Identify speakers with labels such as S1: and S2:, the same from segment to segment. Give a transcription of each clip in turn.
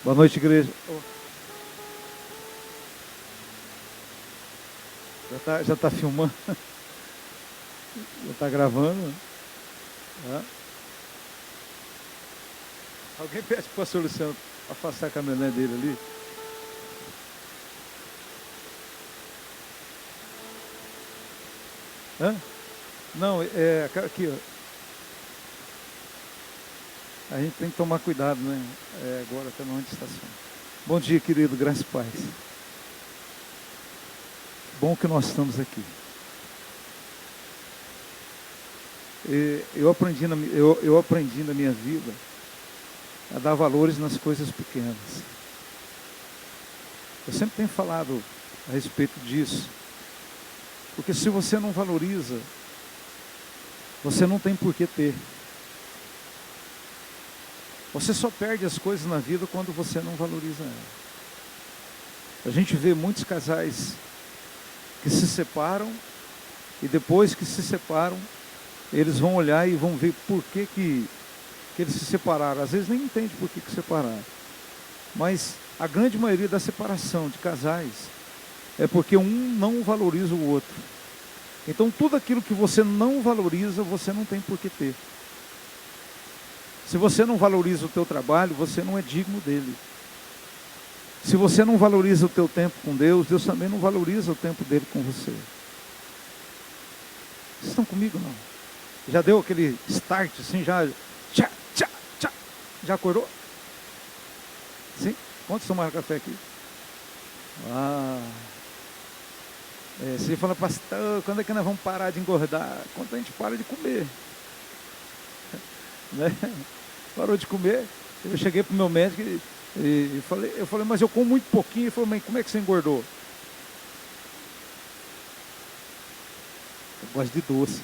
S1: Boa noite, igreja. Já tá filmando? Já está gravando? Alguém pede para o pastor Luciano afastar a caminhonete dele ali? Não, aqui, ó. A gente tem que tomar cuidado, né? Agora está onde estaciona. Bom dia, querido, graças e paz. Bom que nós estamos aqui. Eu aprendi na minha vida a dar valores nas coisas pequenas. Eu sempre tenho falado a respeito disso. Porque se você não valoriza, você não tem por que ter. Você só perde as coisas na vida quando você não valoriza elas. A gente vê muitos casais que se separam e depois que se separam, eles vão olhar e vão ver por que eles se separaram. Às vezes nem entende por que separaram. Mas a grande maioria da separação de casais é porque um não valoriza o outro. Então tudo aquilo que você não valoriza, você não tem por que ter. Se você não valoriza o teu trabalho, você não é digno dele. Se você não valoriza o teu tempo com Deus, Deus também não valoriza o tempo dele com você. Vocês estão comigo, não? Já deu aquele start, assim, já acordou? Sim? Quantos tomaram café aqui? Você fala, pastor, quando é que nós vamos parar de engordar? Quando a gente para de comer. Né? Parou de comer. Eu cheguei para o meu médico e falei, mas eu como muito pouquinho. Ele falou, mas como é que você engordou? Eu gosto de doce.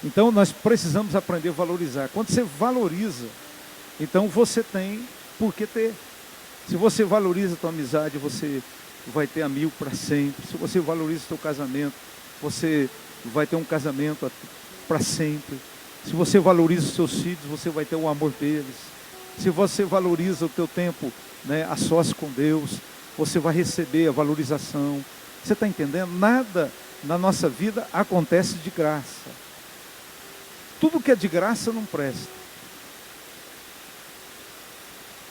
S1: Então nós precisamos aprender a valorizar. Quando você valoriza, então você tem por que ter. Se você valoriza a tua amizade, você vai ter amigo para sempre. Se você valoriza o teu casamento, você vai ter um casamento para sempre. Se você valoriza os seus filhos, você vai ter o amor deles. Se você valoriza o teu tempo, né, a sós com Deus, você vai receber a valorização. Você está entendendo? Nada na nossa vida acontece de graça. Tudo que é de graça não presta.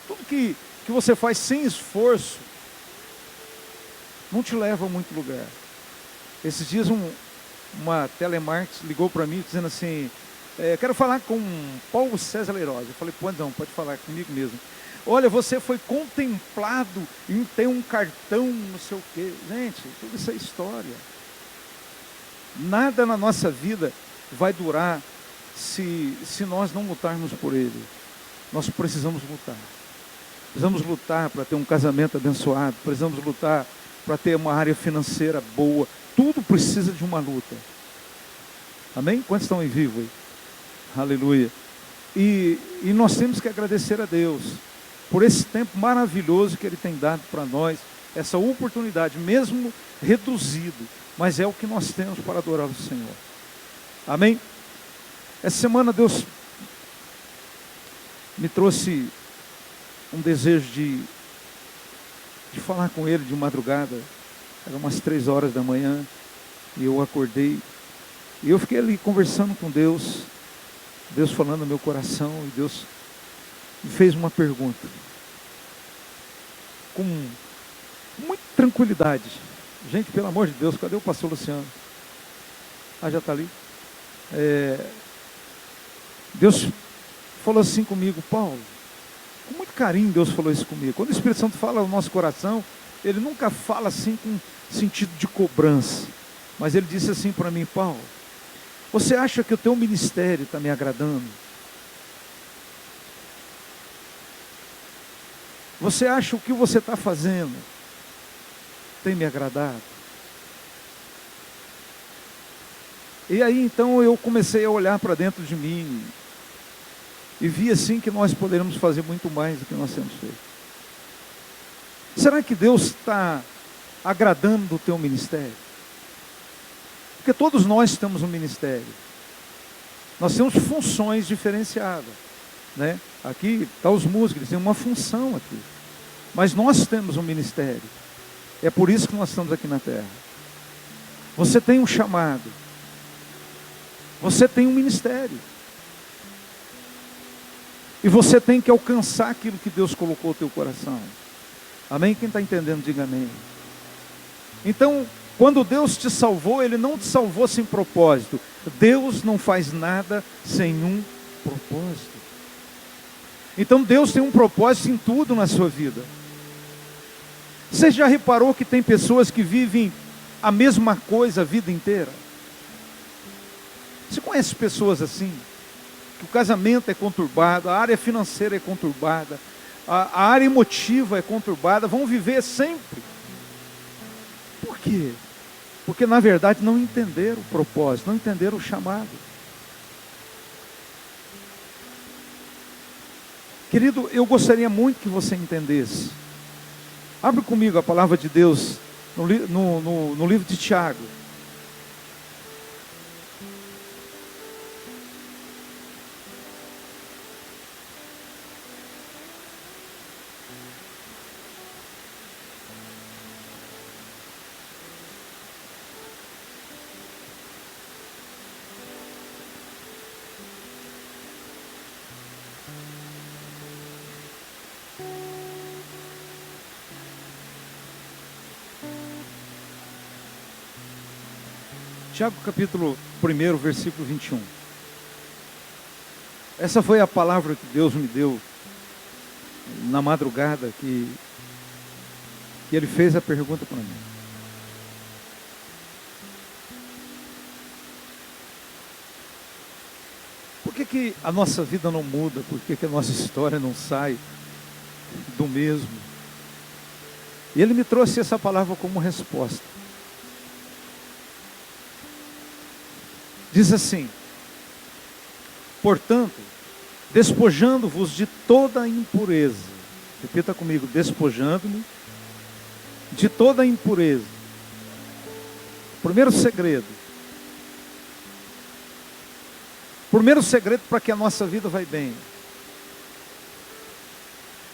S1: Tudo que você faz sem esforço não te leva a muito lugar. Esses dias uma telemarketing ligou para mim dizendo assim, quero falar com Paulo César Leirosa. Eu falei, pode falar comigo mesmo. Olha, você foi contemplado em ter um cartão, não sei o quê. Gente, tudo isso é história. Nada na nossa vida vai durar se nós não lutarmos por ele. Nós precisamos lutar. Precisamos lutar para ter um casamento abençoado. Precisamos lutar para ter uma área financeira boa. Tudo precisa de uma luta. Amém? Quantos estão em vivo aí? Aleluia. E nós temos que agradecer a Deus por esse tempo maravilhoso que Ele tem dado para nós, essa oportunidade, mesmo reduzido, mas é o que nós temos para adorar o Senhor. Amém? Essa semana Deus me trouxe um desejo de falar com Ele de madrugada. Era umas 3 horas da manhã, e eu acordei, e eu fiquei ali conversando com Deus, Deus falando no meu coração, e Deus me fez uma pergunta, com muita tranquilidade. Gente, pelo amor de Deus, cadê o pastor Luciano? Já está ali. Deus falou assim comigo, Paulo, com muito carinho Deus falou isso comigo. Quando o Espírito Santo fala no nosso coração, Ele nunca fala assim com sentido de cobrança, mas Ele disse assim para mim, Paulo, você acha que o teu ministério está me agradando? Você acha o que você está fazendo tem me agradado? E aí então eu comecei a olhar para dentro de mim e vi assim que nós poderíamos fazer muito mais do que nós temos feito. Será que Deus está agradando o teu ministério? Porque todos nós temos um ministério. Nós temos funções diferenciadas. né? Aqui está os músicos, eles têm uma função aqui. Mas nós temos um ministério. É por isso que nós estamos aqui na terra. Você tem um chamado. Você tem um ministério. E você tem que alcançar aquilo que Deus colocou no teu coração. Amém? Quem está entendendo, diga amém. Então, quando Deus te salvou, Ele não te salvou sem propósito. Deus não faz nada sem um propósito. Então Deus tem um propósito em tudo na sua vida. Você já reparou que tem pessoas que vivem a mesma coisa a vida inteira? Você conhece pessoas assim? Que o casamento é conturbado, a área financeira é conturbada, a área emotiva é conturbada, vão viver sempre. Por quê? Porque na verdade não entenderam o propósito, não entenderam o chamado. Querido, eu gostaria muito que você entendesse. Abre comigo a palavra de Deus no livro de Tiago. Tiago capítulo 1, versículo 21. Essa foi a palavra que Deus me deu na madrugada que Ele fez a pergunta para mim. Por que a nossa vida não muda? Por que a nossa história não sai do mesmo? E Ele me trouxe essa palavra como resposta. Diz assim: portanto, despojando-vos de toda impureza. Repita comigo: despojando-me de toda impureza. Primeiro segredo para que a nossa vida vai bem.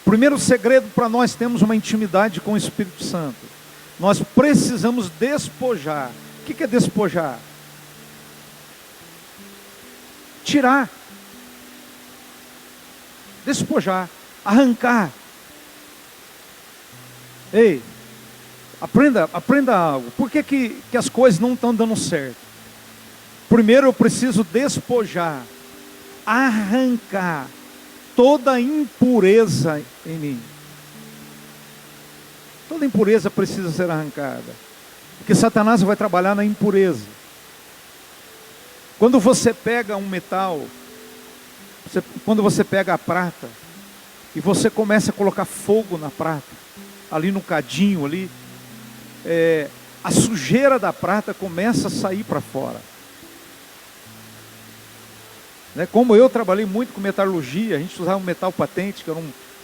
S1: Primeiro segredo para nós termos uma intimidade com o Espírito Santo. Nós precisamos despojar. O que é despojar? Tirar, despojar, arrancar. Ei, aprenda algo. Por que as coisas não estão dando certo? Primeiro eu preciso despojar, arrancar toda impureza em mim. Toda impureza precisa ser arrancada, porque Satanás vai trabalhar na impureza. Quando você pega um metal, quando você pega a prata, e você começa a colocar fogo na prata, ali no cadinho, ali, a sujeira da prata começa a sair para fora. Né? Como eu trabalhei muito com metalurgia, a gente usava um metal patente,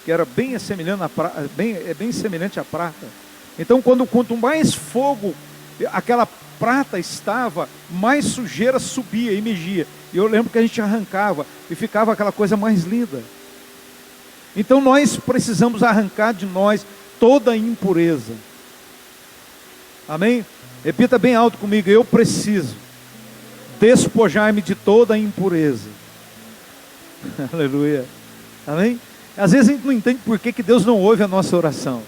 S1: que era bem semelhante à prata. Então, quanto mais fogo aquela prata estava, mais sujeira subia e emergia. E eu lembro que a gente arrancava e ficava aquela coisa mais linda. Então nós precisamos arrancar de nós toda a impureza. Amém? Repita bem alto comigo: eu preciso despojar-me de toda a impureza. Aleluia. Amém? Às vezes a gente não entende por que Deus não ouve a nossa oração.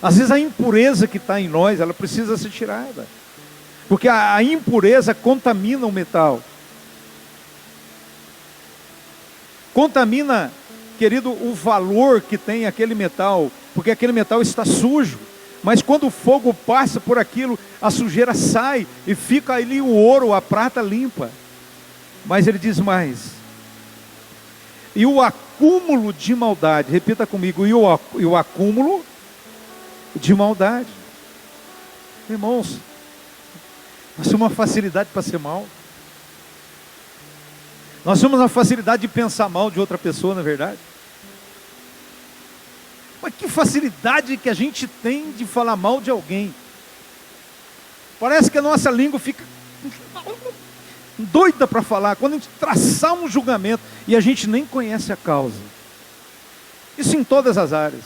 S1: Às vezes a impureza que está em nós, ela precisa ser tirada. Porque a impureza contamina o metal. Contamina, querido, o valor que tem aquele metal. Porque aquele metal está sujo. Mas quando o fogo passa por aquilo, a sujeira sai e fica ali o ouro, a prata limpa. Mas ele diz mais: e o acúmulo de maldade, repita comigo, e o acúmulo de maldade. Irmãos, nós temos uma facilidade para ser mal. Nós temos uma facilidade de pensar mal de outra pessoa, na verdade. Mas que facilidade que a gente tem de falar mal de alguém. Parece que a nossa língua fica doida para falar, quando a gente traçar um julgamento e a gente nem conhece a causa. Isso em todas as áreas,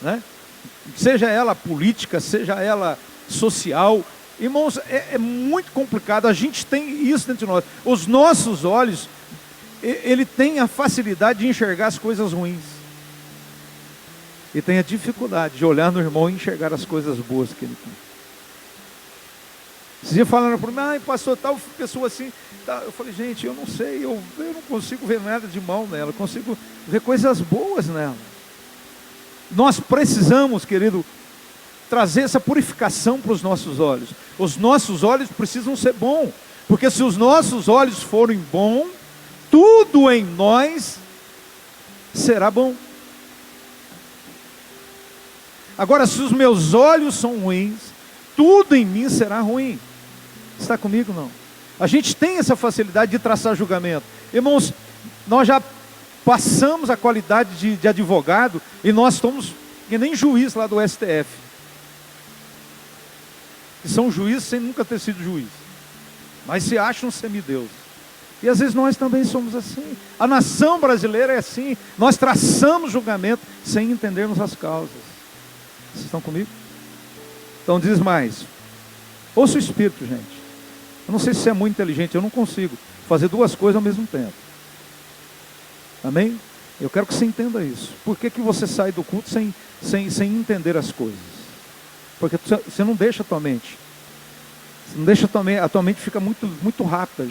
S1: né? Seja ela política, seja ela social. Irmãos, é muito complicado. A gente tem isso dentro de nós. Os nossos olhos, ele tem a facilidade de enxergar as coisas ruins. E tem a dificuldade de olhar no irmão e enxergar as coisas boas que ele tem. Esse dia falaram para mim, pastor, tal pessoa assim. Tá. Eu falei, gente, eu não sei, eu não consigo ver nada de mal nela, eu consigo ver coisas boas nela. Nós precisamos, querido, trazer essa purificação para os nossos olhos. Os nossos olhos precisam ser bons, porque se os nossos olhos forem bons, tudo em nós será bom. Agora, se os meus olhos são ruins, tudo em mim será ruim. Está comigo, não? A gente tem essa facilidade de traçar julgamento. Irmãos, nós já passamos a qualidade de advogado e nós somos que nem juiz lá do STF. Que são juízes sem nunca ter sido juiz. Mas se acham semideus. E às vezes nós também somos assim. A nação brasileira é assim. Nós traçamos julgamento sem entendermos as causas. Vocês estão comigo? Então diz mais. Ouça o Espírito, gente. Eu não sei se você é muito inteligente, eu não consigo fazer duas coisas ao mesmo tempo. Amém? Eu quero que você entenda isso. Por que você sai do culto sem entender as coisas? Porque você não deixa a tua mente. Você não deixa a tua mente fica muito rápida.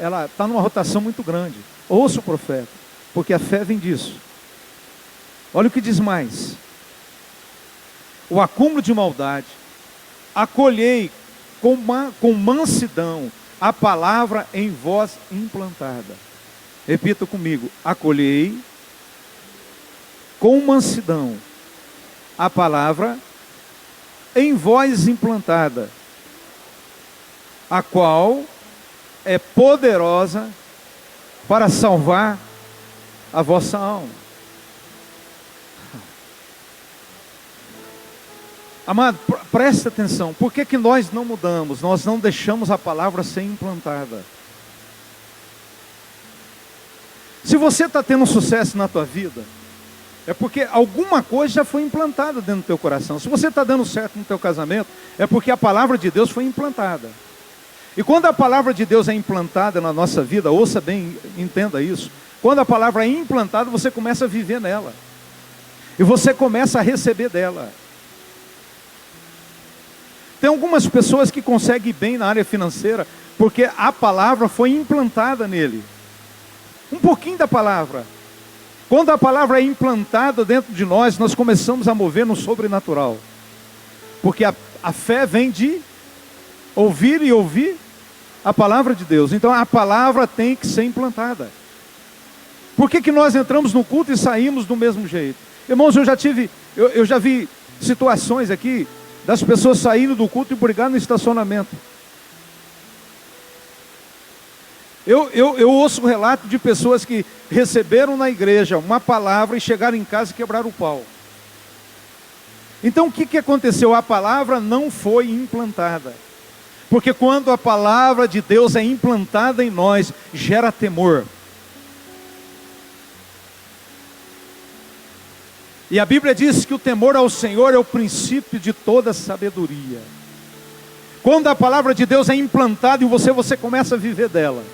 S1: Ela está numa rotação muito grande. Ouça o profeta, porque a fé vem disso. Olha o que diz mais. O acúmulo de maldade, acolhei com mansidão a palavra em vós implantada. Repita comigo, acolhei com mansidão a palavra em vós implantada, a qual é poderosa para salvar a vossa alma. Amado, preste atenção. Por que nós não mudamos? Nós não deixamos a palavra ser implantada. Se você está tendo sucesso na tua vida, é porque alguma coisa já foi implantada dentro do teu coração. Se você está dando certo no teu casamento, é porque a palavra de Deus foi implantada. E quando a palavra de Deus é implantada na nossa vida, ouça bem, entenda isso. Quando a palavra é implantada, você começa a viver nela. E você começa a receber dela. Tem algumas pessoas que conseguem ir bem na área financeira, porque a palavra foi implantada nele. Um pouquinho da palavra. Quando a palavra é implantada dentro de nós, nós começamos a mover no sobrenatural. Porque a fé vem de ouvir e ouvir a palavra de Deus. Então a palavra tem que ser implantada. Por que nós entramos no culto e saímos do mesmo jeito? Irmãos, eu já vi situações aqui das pessoas saindo do culto e brigando no estacionamento. Eu ouço um relato de pessoas que receberam na igreja uma palavra e chegaram em casa e quebraram o pau. Então o que aconteceu? A palavra não foi implantada. Porque quando a palavra de Deus é implantada em nós, gera temor. E a Bíblia diz que o temor ao Senhor é o princípio de toda sabedoria. Quando a palavra de Deus é implantada em você, você começa a viver dela.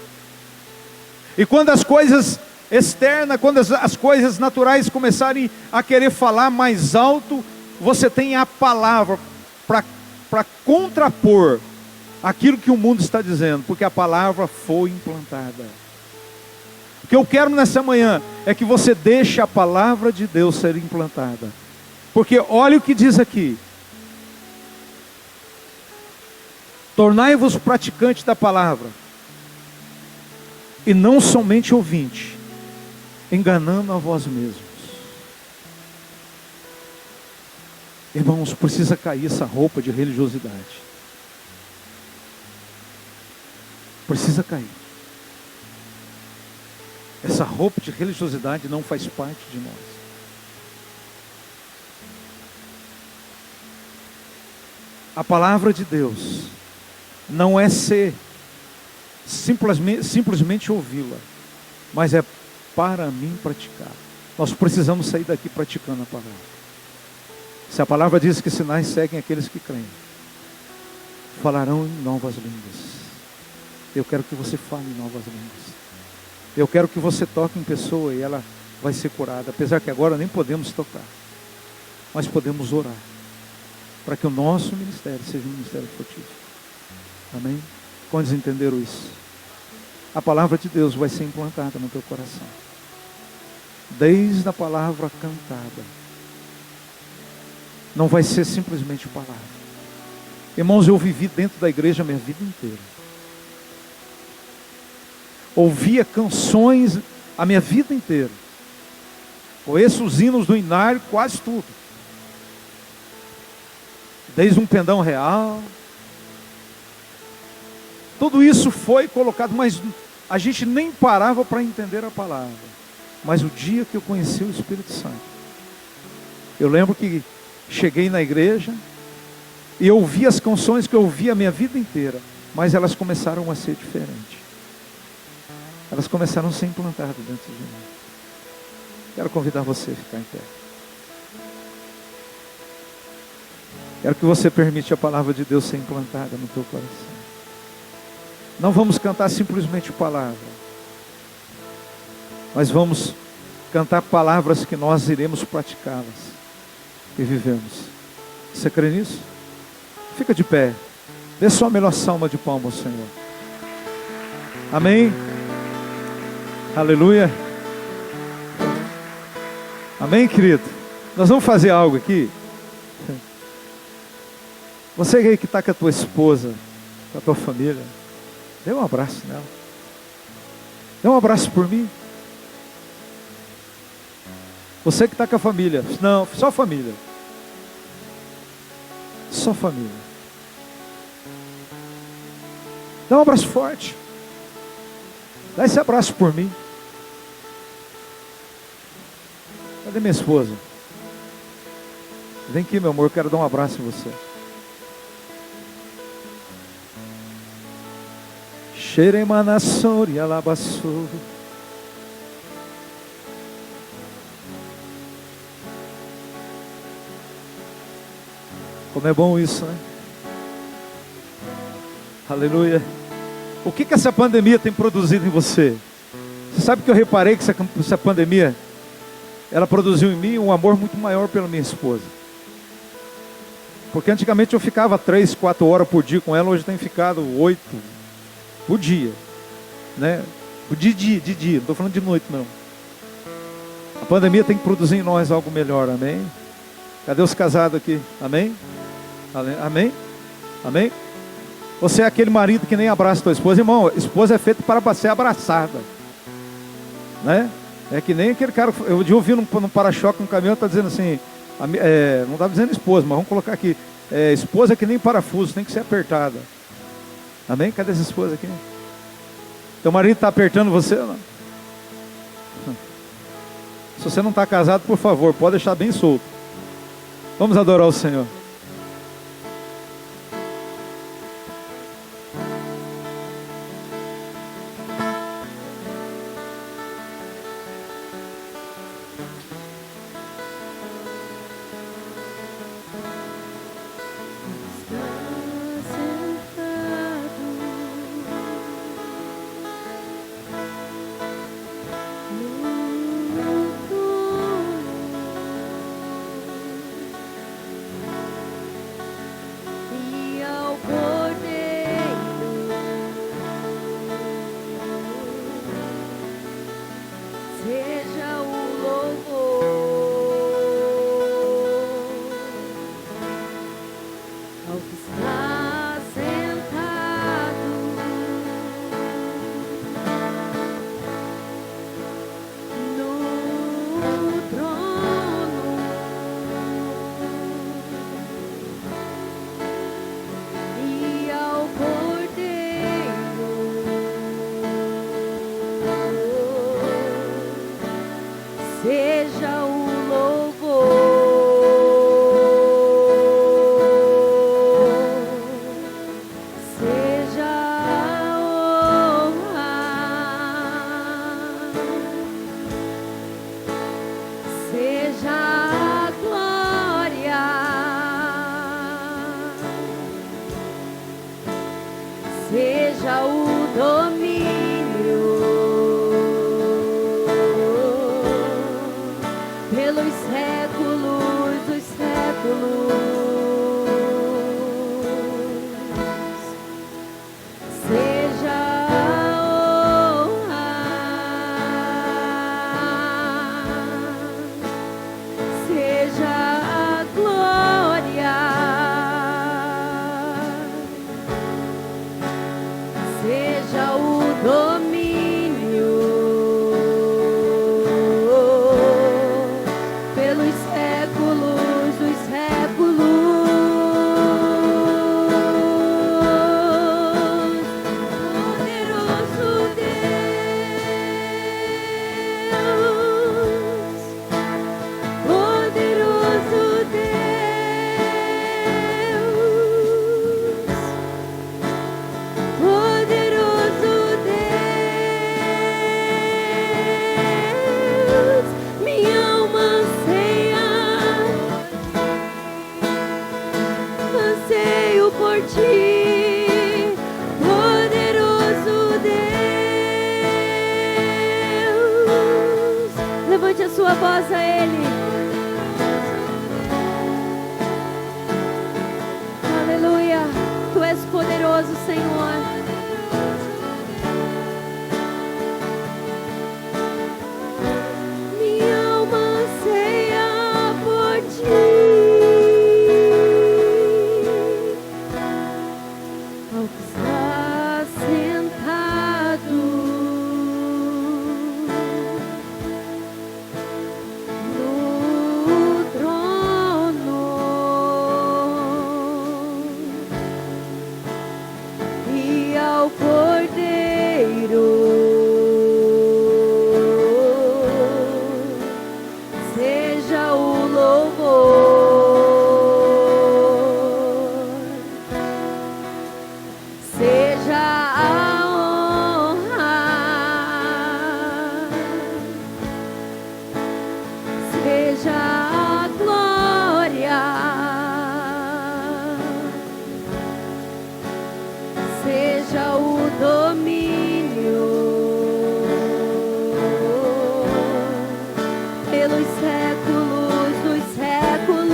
S1: E quando as coisas externas, quando as coisas naturais começarem a querer falar mais alto, você tem a palavra para contrapor aquilo que o mundo está dizendo, porque a palavra foi implantada. O que eu quero nessa manhã é que você deixe a palavra de Deus ser implantada. Porque olha o que diz aqui. Tornai-vos praticantes da palavra, e não somente ouvinte, enganando a vós mesmos. Irmãos, precisa cair essa roupa de religiosidade. Precisa cair. Essa roupa de religiosidade não faz parte de nós. A palavra de Deus não é ser simplesmente ouvi-la, mas é para mim praticar. Nós precisamos sair daqui praticando a palavra. Se a palavra diz que sinais seguem aqueles que creem, falarão em novas línguas. Eu quero que você fale em novas línguas. Eu quero que você toque em pessoa e ela vai ser curada. Apesar que agora nem podemos tocar, mas podemos orar para que o nosso ministério seja um ministério frutífero. Amém? Quantos entenderam isso? A palavra de Deus vai ser implantada no teu coração. Desde a palavra cantada. Não vai ser simplesmente palavra. Irmãos, eu vivi dentro da igreja a minha vida inteira. Ouvia canções a minha vida inteira. Conheço os hinos do Inário, quase tudo. Desde um pendão real. Tudo isso foi colocado, mas a gente nem parava para entender a palavra. Mas o dia que eu conheci o Espírito Santo, eu lembro que cheguei na igreja e eu ouvi as canções que eu ouvi a minha vida inteira, mas elas começaram a ser diferentes. Elas começaram a ser implantadas dentro de mim. Quero convidar você a ficar em pé. Quero que você permita a palavra de Deus ser implantada no teu coração. Não vamos cantar simplesmente palavra, mas vamos cantar palavras que nós iremos praticá-las e vivemos. Você crê nisso? Fica de pé. Dê só a melhor salva de palmas ao Senhor. Amém? Aleluia. Amém, querido? Nós vamos fazer algo aqui. Você aí que está com a tua esposa, com a tua família, dê um abraço nela. Dê um abraço por mim. Você que está com a família. Não, só família. Só família. Dá um abraço forte. Dá esse abraço por mim. Cadê minha esposa? Vem aqui, meu amor, eu quero dar um abraço em você. Xeremanassori alabassou. Como é bom isso, né? Aleluia. O que essa pandemia tem produzido em você? Você sabe que eu reparei que essa pandemia, ela produziu em mim um amor muito maior pela minha esposa. Porque antigamente eu ficava 3, 4 horas por dia com ela, hoje eu tenho ficado 8 por dia, né? De dia, não estou falando de noite não. A pandemia tem que produzir em nós algo melhor, amém? Cadê os casados aqui? Amém? Amém? Amém? Você é aquele marido que nem abraça a tua esposa. Irmão, esposa é feita para ser abraçada, né? É que nem aquele cara. Eu ouvi no para-choque no caminhão, está dizendo assim, não estava dizendo esposa, mas vamos colocar aqui, esposa é que nem parafuso, tem que ser apertada. Amém? Cadê essa esposa aqui? Teu marido está apertando você ou não? Se você não está casado, por favor, pode deixar bem solto. Vamos adorar o Senhor.
S2: Seja o louvor, seja a voz a Ele. Aleluia. Tu és poderoso, Senhor. Minha alma anseia por Ti. Ao que está sentado no trono e ao Cordeiro seja o louvor. Seja a honra, seja a glória, seja o domínio pelos séculos dos séculos.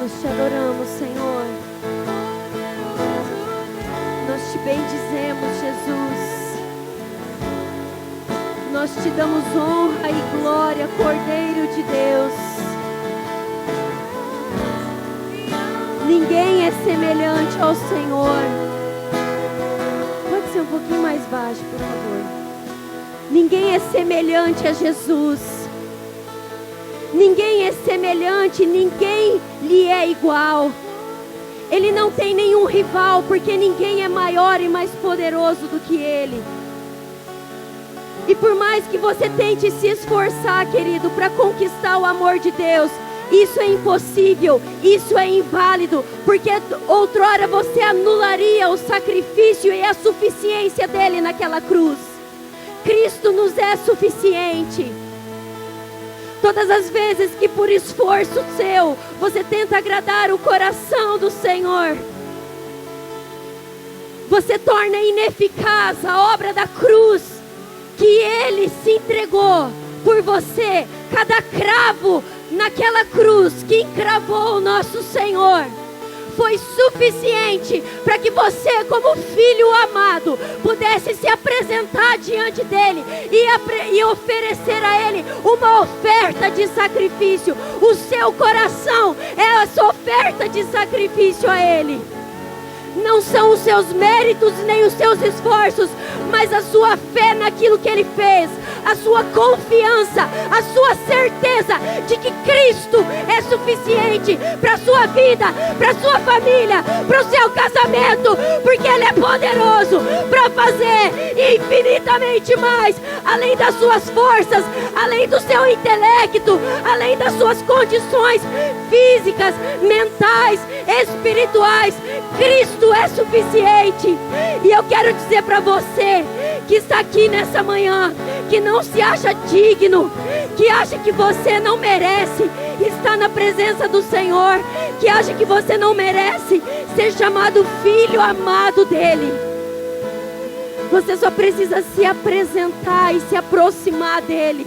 S2: Nós te adoramos, Senhor. Nós te bendizemos, Jesus. Nós te damos honra e glória, Cordeiro de Deus. Ninguém é semelhante ao Senhor. Pode ser um pouquinho mais baixo, por favor. Ninguém é semelhante a Jesus. Ninguém é semelhante, ninguém lhe é igual. Ele não tem nenhum rival, porque ninguém é maior e mais poderoso do que Ele. E por mais que você tente se esforçar, querido, para conquistar o amor de Deus, isso é impossível, isso é inválido, porque outrora você anularia o sacrifício e a suficiência dele naquela cruz. Cristo nos é suficiente. Todas as vezes que por esforço seu, você tenta agradar o coração do Senhor, você torna ineficaz a obra da cruz, que Ele se entregou por você. Cada cravo naquela cruz que encravou o nosso Senhor foi suficiente para que você, como filho amado, pudesse se apresentar diante dele e oferecer a ele uma oferta de sacrifício. O seu coração é essa oferta de sacrifício a ele. Não são os seus méritos nem os seus esforços, mas a sua fé naquilo que Ele fez, a sua confiança, a sua certeza de que Cristo é suficiente para a sua vida, para a sua família, para o seu casamento, porque Ele é poderoso para fazer infinitamente mais, além das suas forças, além do seu intelecto, além das suas condições físicas, mentais, espirituais. Cristo é suficiente. E eu quero dizer para você que está aqui nessa manhã, que não se acha digno, que acha que você não merece estar na presença do Senhor, que acha que você não merece ser chamado filho amado dele. Você só precisa se apresentar e se aproximar dele.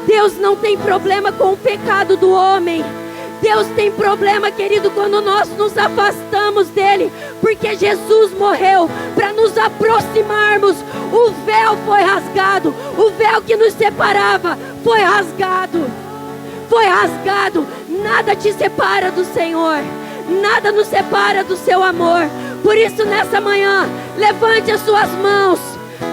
S2: Deus não tem problema com o pecado do homem. Deus tem problema, querido, quando nós nos afastamos dele, porque Jesus morreu para nos aproximarmos. O véu foi rasgado, o véu que nos separava foi rasgado. Foi rasgado. Nada te separa do Senhor, nada nos separa do seu amor. Por isso, nessa manhã, levante as suas mãos,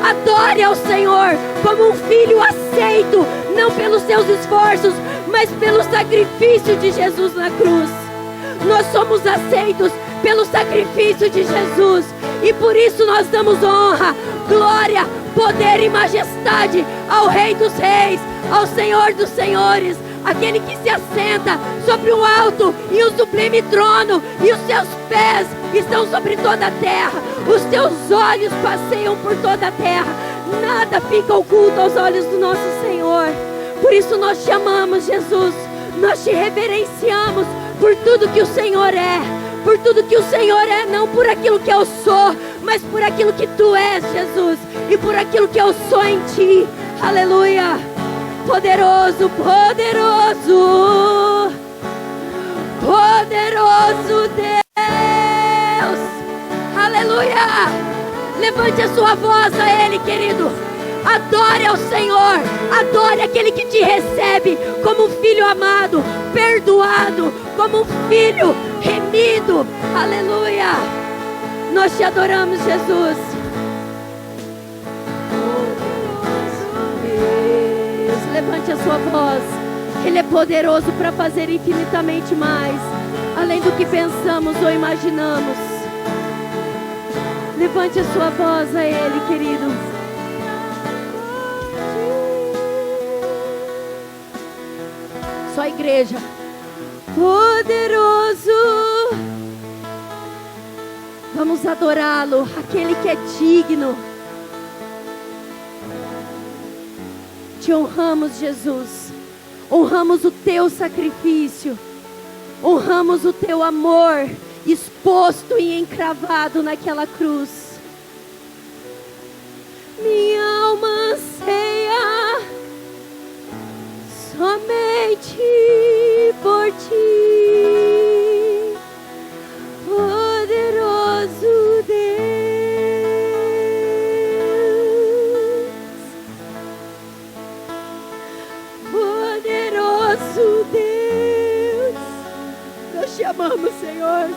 S2: adore ao Senhor como um filho aceito, não pelos seus esforços, mas pelo sacrifício de Jesus na cruz. Nós somos aceitos pelo sacrifício de Jesus. E por isso nós damos honra, glória, poder e majestade ao Rei dos Reis, ao Senhor dos Senhores, aquele que se assenta sobre um alto e um sublime trono, e os seus pés estão sobre toda a terra, os teus olhos passeiam por toda a terra, nada fica oculto aos olhos do nosso Senhor. Por isso nós te amamos, Jesus, nós te reverenciamos por tudo que o Senhor é, por tudo que o Senhor é, não por aquilo que eu sou, mas por aquilo que tu és, Jesus, e por aquilo que eu sou em ti. Aleluia. Poderoso, poderoso, poderoso Deus. Aleluia. Levante a sua voz a Ele, querido. Adore ao Senhor, adore aquele que te recebe como um filho amado, perdoado, como um filho remido. Aleluia. Nós te adoramos, Jesus. Deus, levante a sua voz. Ele é poderoso para fazer infinitamente mais, além do que pensamos ou imaginamos. Levante a sua voz a Ele, querido. Só a igreja. Poderoso. Vamos adorá-lo, aquele que é digno. Te honramos, Jesus. Honramos o teu sacrifício. Honramos o teu amor exposto e encravado naquela cruz. Minha alma anseia somente por ti, poderoso Deus, poderoso Deus. Nós te amamos, Senhor.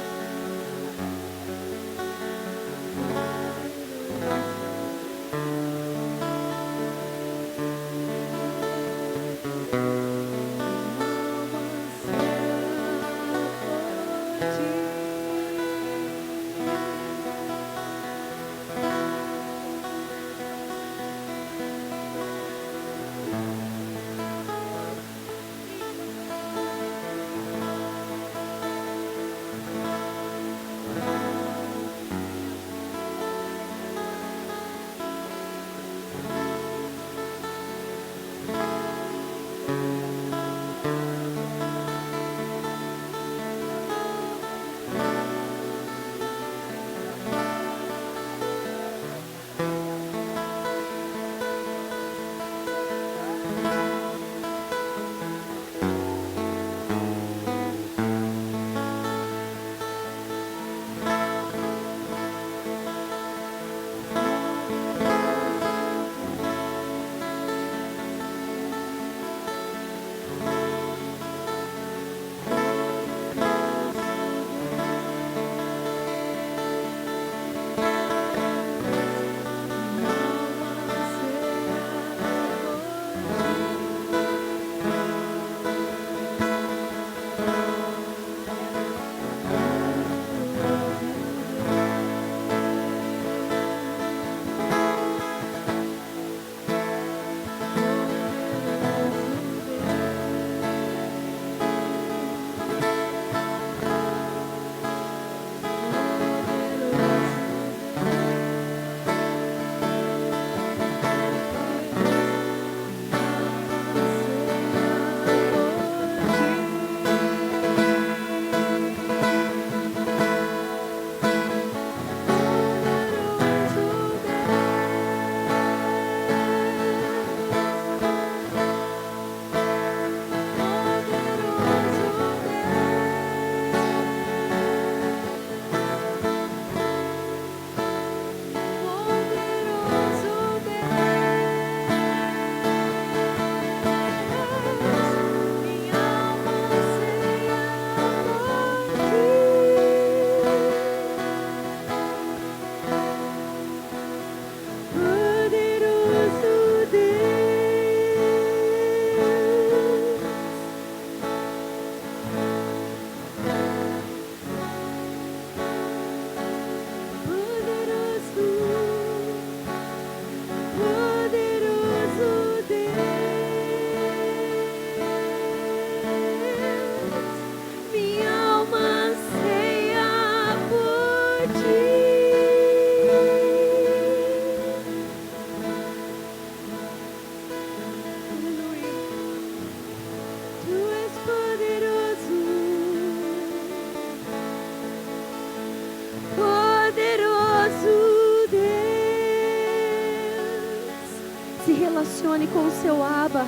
S2: relacione com o seu Abba,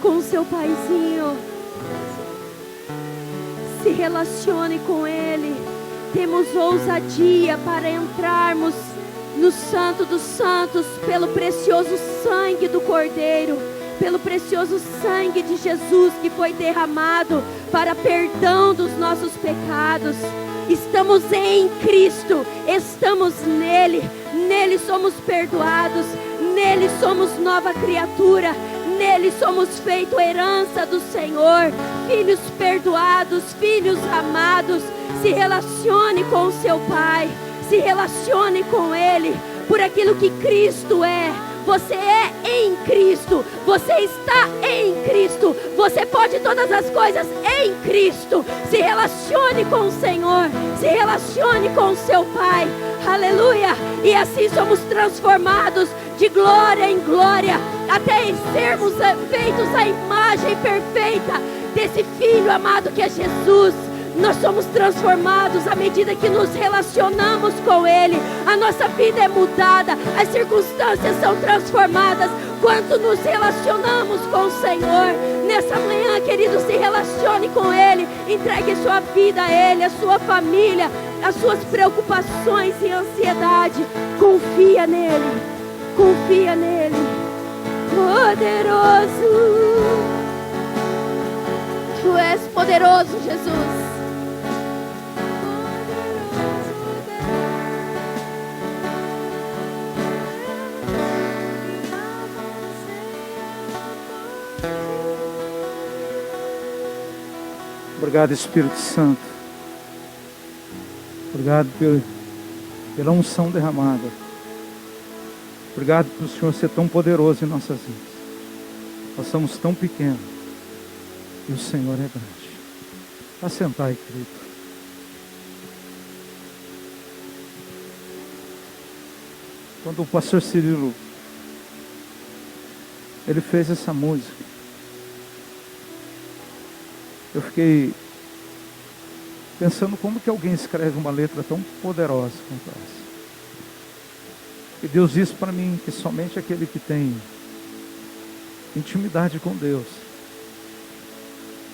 S2: com o seu paizinho. Se relacione com Ele. Temos ousadia para entrarmos no Santo dos Santos pelo precioso sangue do Cordeiro, pelo precioso sangue de Jesus que foi derramado para perdão dos nossos pecados. Estamos em Cristo, estamos nele, nele somos perdoados, nele somos nova criatura, nele somos feito herança do Senhor, filhos perdoados, filhos amados. Se relacione com o seu Pai, se relacione com Ele, por aquilo que Cristo é. Você é em Cristo, você está em Cristo, você pode todas as coisas em Cristo. Se relacione com o Senhor, se relacione com o seu Pai, aleluia. E assim somos transformados de glória em glória, até sermos feitos à imagem perfeita desse Filho amado que é Jesus. Nós somos transformados à medida que nos relacionamos com Ele. A nossa vida é mudada, as circunstâncias são transformadas quando nos relacionamos com o Senhor. Nessa manhã, querido, se relacione com Ele, entregue sua vida a Ele, a sua família, as suas preocupações e ansiedade. Confia nele, confia nele. Poderoso, Tu és poderoso, Jesus.
S1: Obrigado, Espírito Santo. Obrigado pela unção derramada. Obrigado por o Senhor ser tão poderoso em nossas vidas. Nós somos tão pequenos e o Senhor é grande. Assentai, querido. Quando o pastor Cirilo ele fez essa música, eu fiquei pensando como que alguém escreve uma letra tão poderosa quanto essa. E Deus disse para mim que somente aquele que tem intimidade com Deus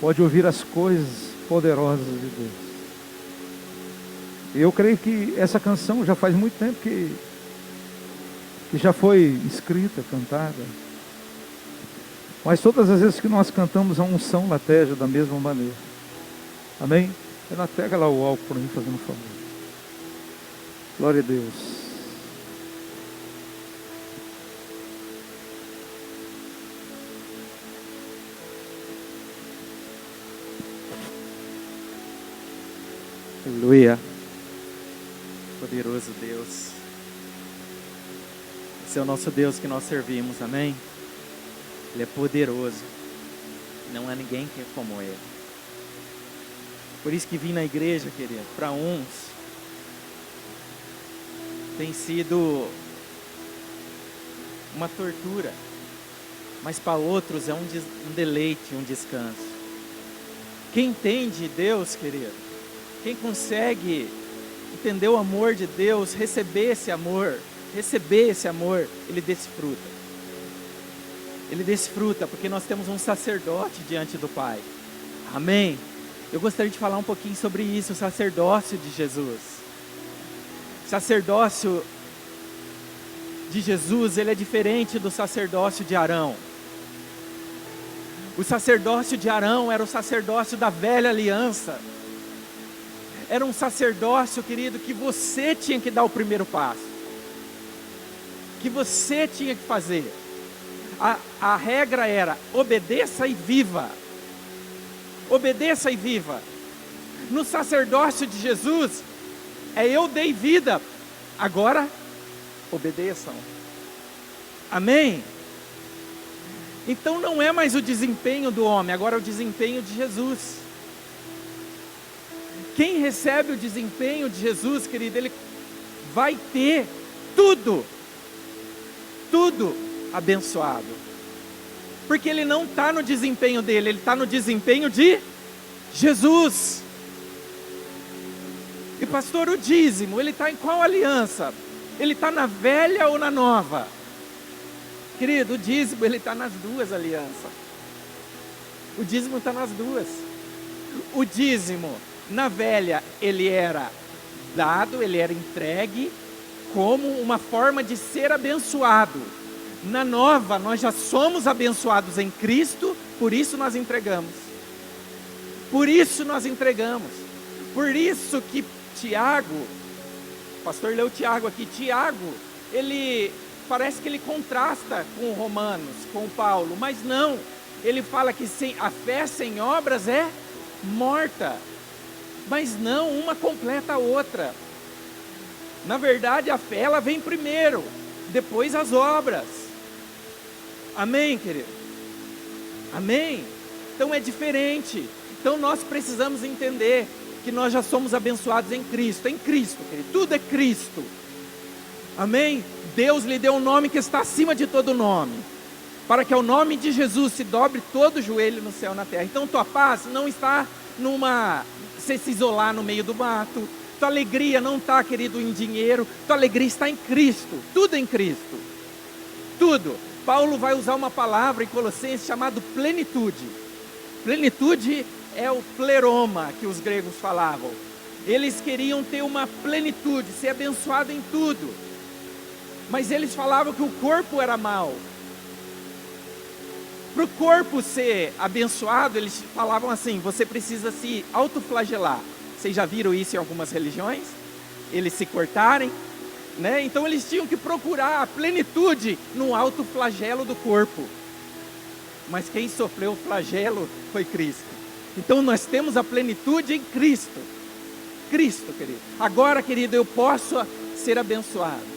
S1: pode ouvir as coisas poderosas de Deus. E eu creio que essa canção já faz muito tempo que já foi escrita, cantada. Mas todas as vezes que nós cantamos, a unção lateja da mesma maneira. Amém? Ela pega lá o álcool para mim, fazendo um favor. Glória a Deus.
S3: Aleluia. Poderoso Deus. Esse é o nosso Deus que nós servimos, amém? Ele é poderoso. Não há ninguém que é como Ele. Por isso que vim na igreja, querido, para uns tem sido uma tortura, mas para outros é um deleite, um descanso. Quem entende Deus, querido, quem consegue entender o amor de Deus, receber esse amor, ele desfruta. Ele desfruta, porque nós temos um sacerdote diante do Pai. Amém? Eu gostaria de falar um pouquinho sobre isso, o sacerdócio de Jesus. O sacerdócio de Jesus, ele é diferente do sacerdócio de Arão. O sacerdócio de Arão era o sacerdócio da velha aliança. Era um sacerdócio, querido, que você tinha que dar o primeiro passo. Que você tinha que fazer. A regra era, obedeça e viva. Obedeça e viva. No sacerdócio de Jesus, eu dei vida, agora obedeçam. Amém? Então não é mais o desempenho do homem, agora é o desempenho de Jesus. Quem recebe o desempenho de Jesus, querido, ele vai ter tudo abençoado. Porque ele não está no desempenho dele, ele está no desempenho de Jesus. E pastor, o dízimo, ele está em qual aliança? Ele está na velha ou na nova? Querido, o dízimo ele está nas duas alianças. O dízimo está nas duas. O dízimo, na velha, ele era dado, ele era entregue como uma forma de ser abençoado. Na nova, nós já somos abençoados em Cristo, por isso nós entregamos. Por isso nós entregamos. Por isso que Tiago, o pastor leu Tiago aqui, Tiago, ele parece que ele contrasta com Romanos, com Paulo, mas não. Ele fala que a fé sem obras é morta. Mas não, uma completa a outra. Na verdade, a fé ela vem primeiro, depois as obras. Amém, querido? Amém? Então é diferente. Então nós precisamos entender que nós já somos abençoados em Cristo, querido. Tudo é Cristo. Amém? Deus lhe deu um nome que está acima de todo nome, para que ao nome de Jesus se dobre todo o joelho no céu e na terra. Então tua paz não está você se isolar no meio do mato. Tua alegria não está, querido, em dinheiro. Tua alegria está em Cristo. Tudo em Cristo. Tudo. Paulo vai usar uma palavra em Colossenses chamada plenitude. Plenitude é o pleroma que os gregos falavam. Eles queriam ter uma plenitude, ser abençoado em tudo. Mas eles falavam que o corpo era mau. Para o corpo ser abençoado, eles falavam assim: você precisa se autoflagelar. Vocês já viram isso em algumas religiões? Eles se cortarem, né? Então eles tinham que procurar a plenitude no autoflagelo do corpo. Mas quem sofreu o flagelo foi Cristo. Então nós temos a plenitude em Cristo. Cristo, querido. Agora, querido, eu posso ser abençoado.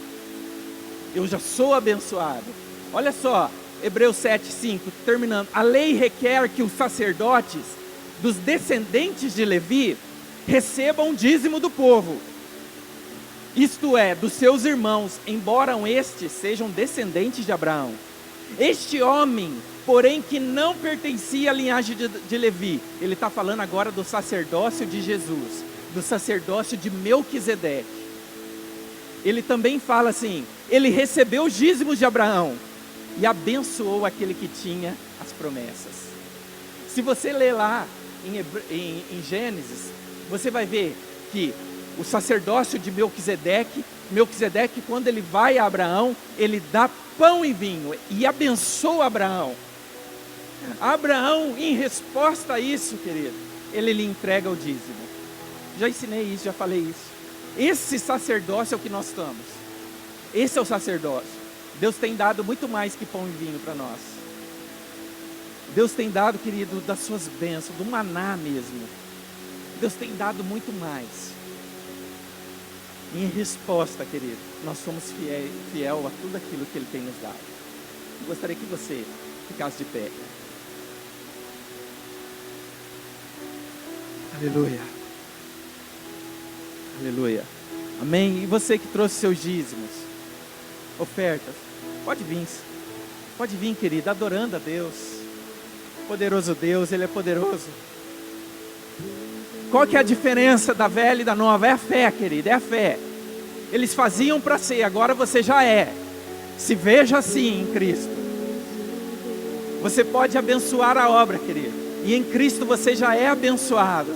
S3: Eu já sou abençoado. Olha só, Hebreus 7:5, terminando. A lei requer que os sacerdotes dos descendentes de Levi recebam o dízimo do povo, isto é, dos seus irmãos, embora estes sejam descendentes de Abraão. Este homem, porém, que não pertencia à linhagem de Levi, ele está falando agora do sacerdócio de Jesus, do sacerdócio de Melquisedeque. Ele também fala assim: ele recebeu os dízimos de Abraão e abençoou aquele que tinha as promessas. Se você ler lá em Gênesis, você vai ver que o sacerdócio de Melquisedeque, quando ele vai a Abraão, ele dá pão e vinho e abençoa Abraão. Abraão, em resposta a isso, querido, ele lhe entrega o dízimo. Já ensinei isso, já falei isso. Esse sacerdócio é o que nós estamos. Esse é o sacerdócio. Deus tem dado muito mais que pão e vinho para nós. Deus tem dado, querido, das suas bênçãos, do maná mesmo. Deus tem dado muito mais. Em resposta, querido, nós somos fiel a tudo aquilo que Ele tem nos dado. Eu gostaria que você ficasse de pé. Aleluia. Aleluia. Amém. E você que trouxe seus dízimos, ofertas, pode vir, querido, adorando a Deus. Poderoso Deus, Ele é poderoso. Qual que é a diferença da velha e da nova? É a fé, querido, é a fé. Eles faziam para ser, agora você já é. Se veja assim em Cristo. Você pode abençoar a obra, querido, e em Cristo você já é abençoado.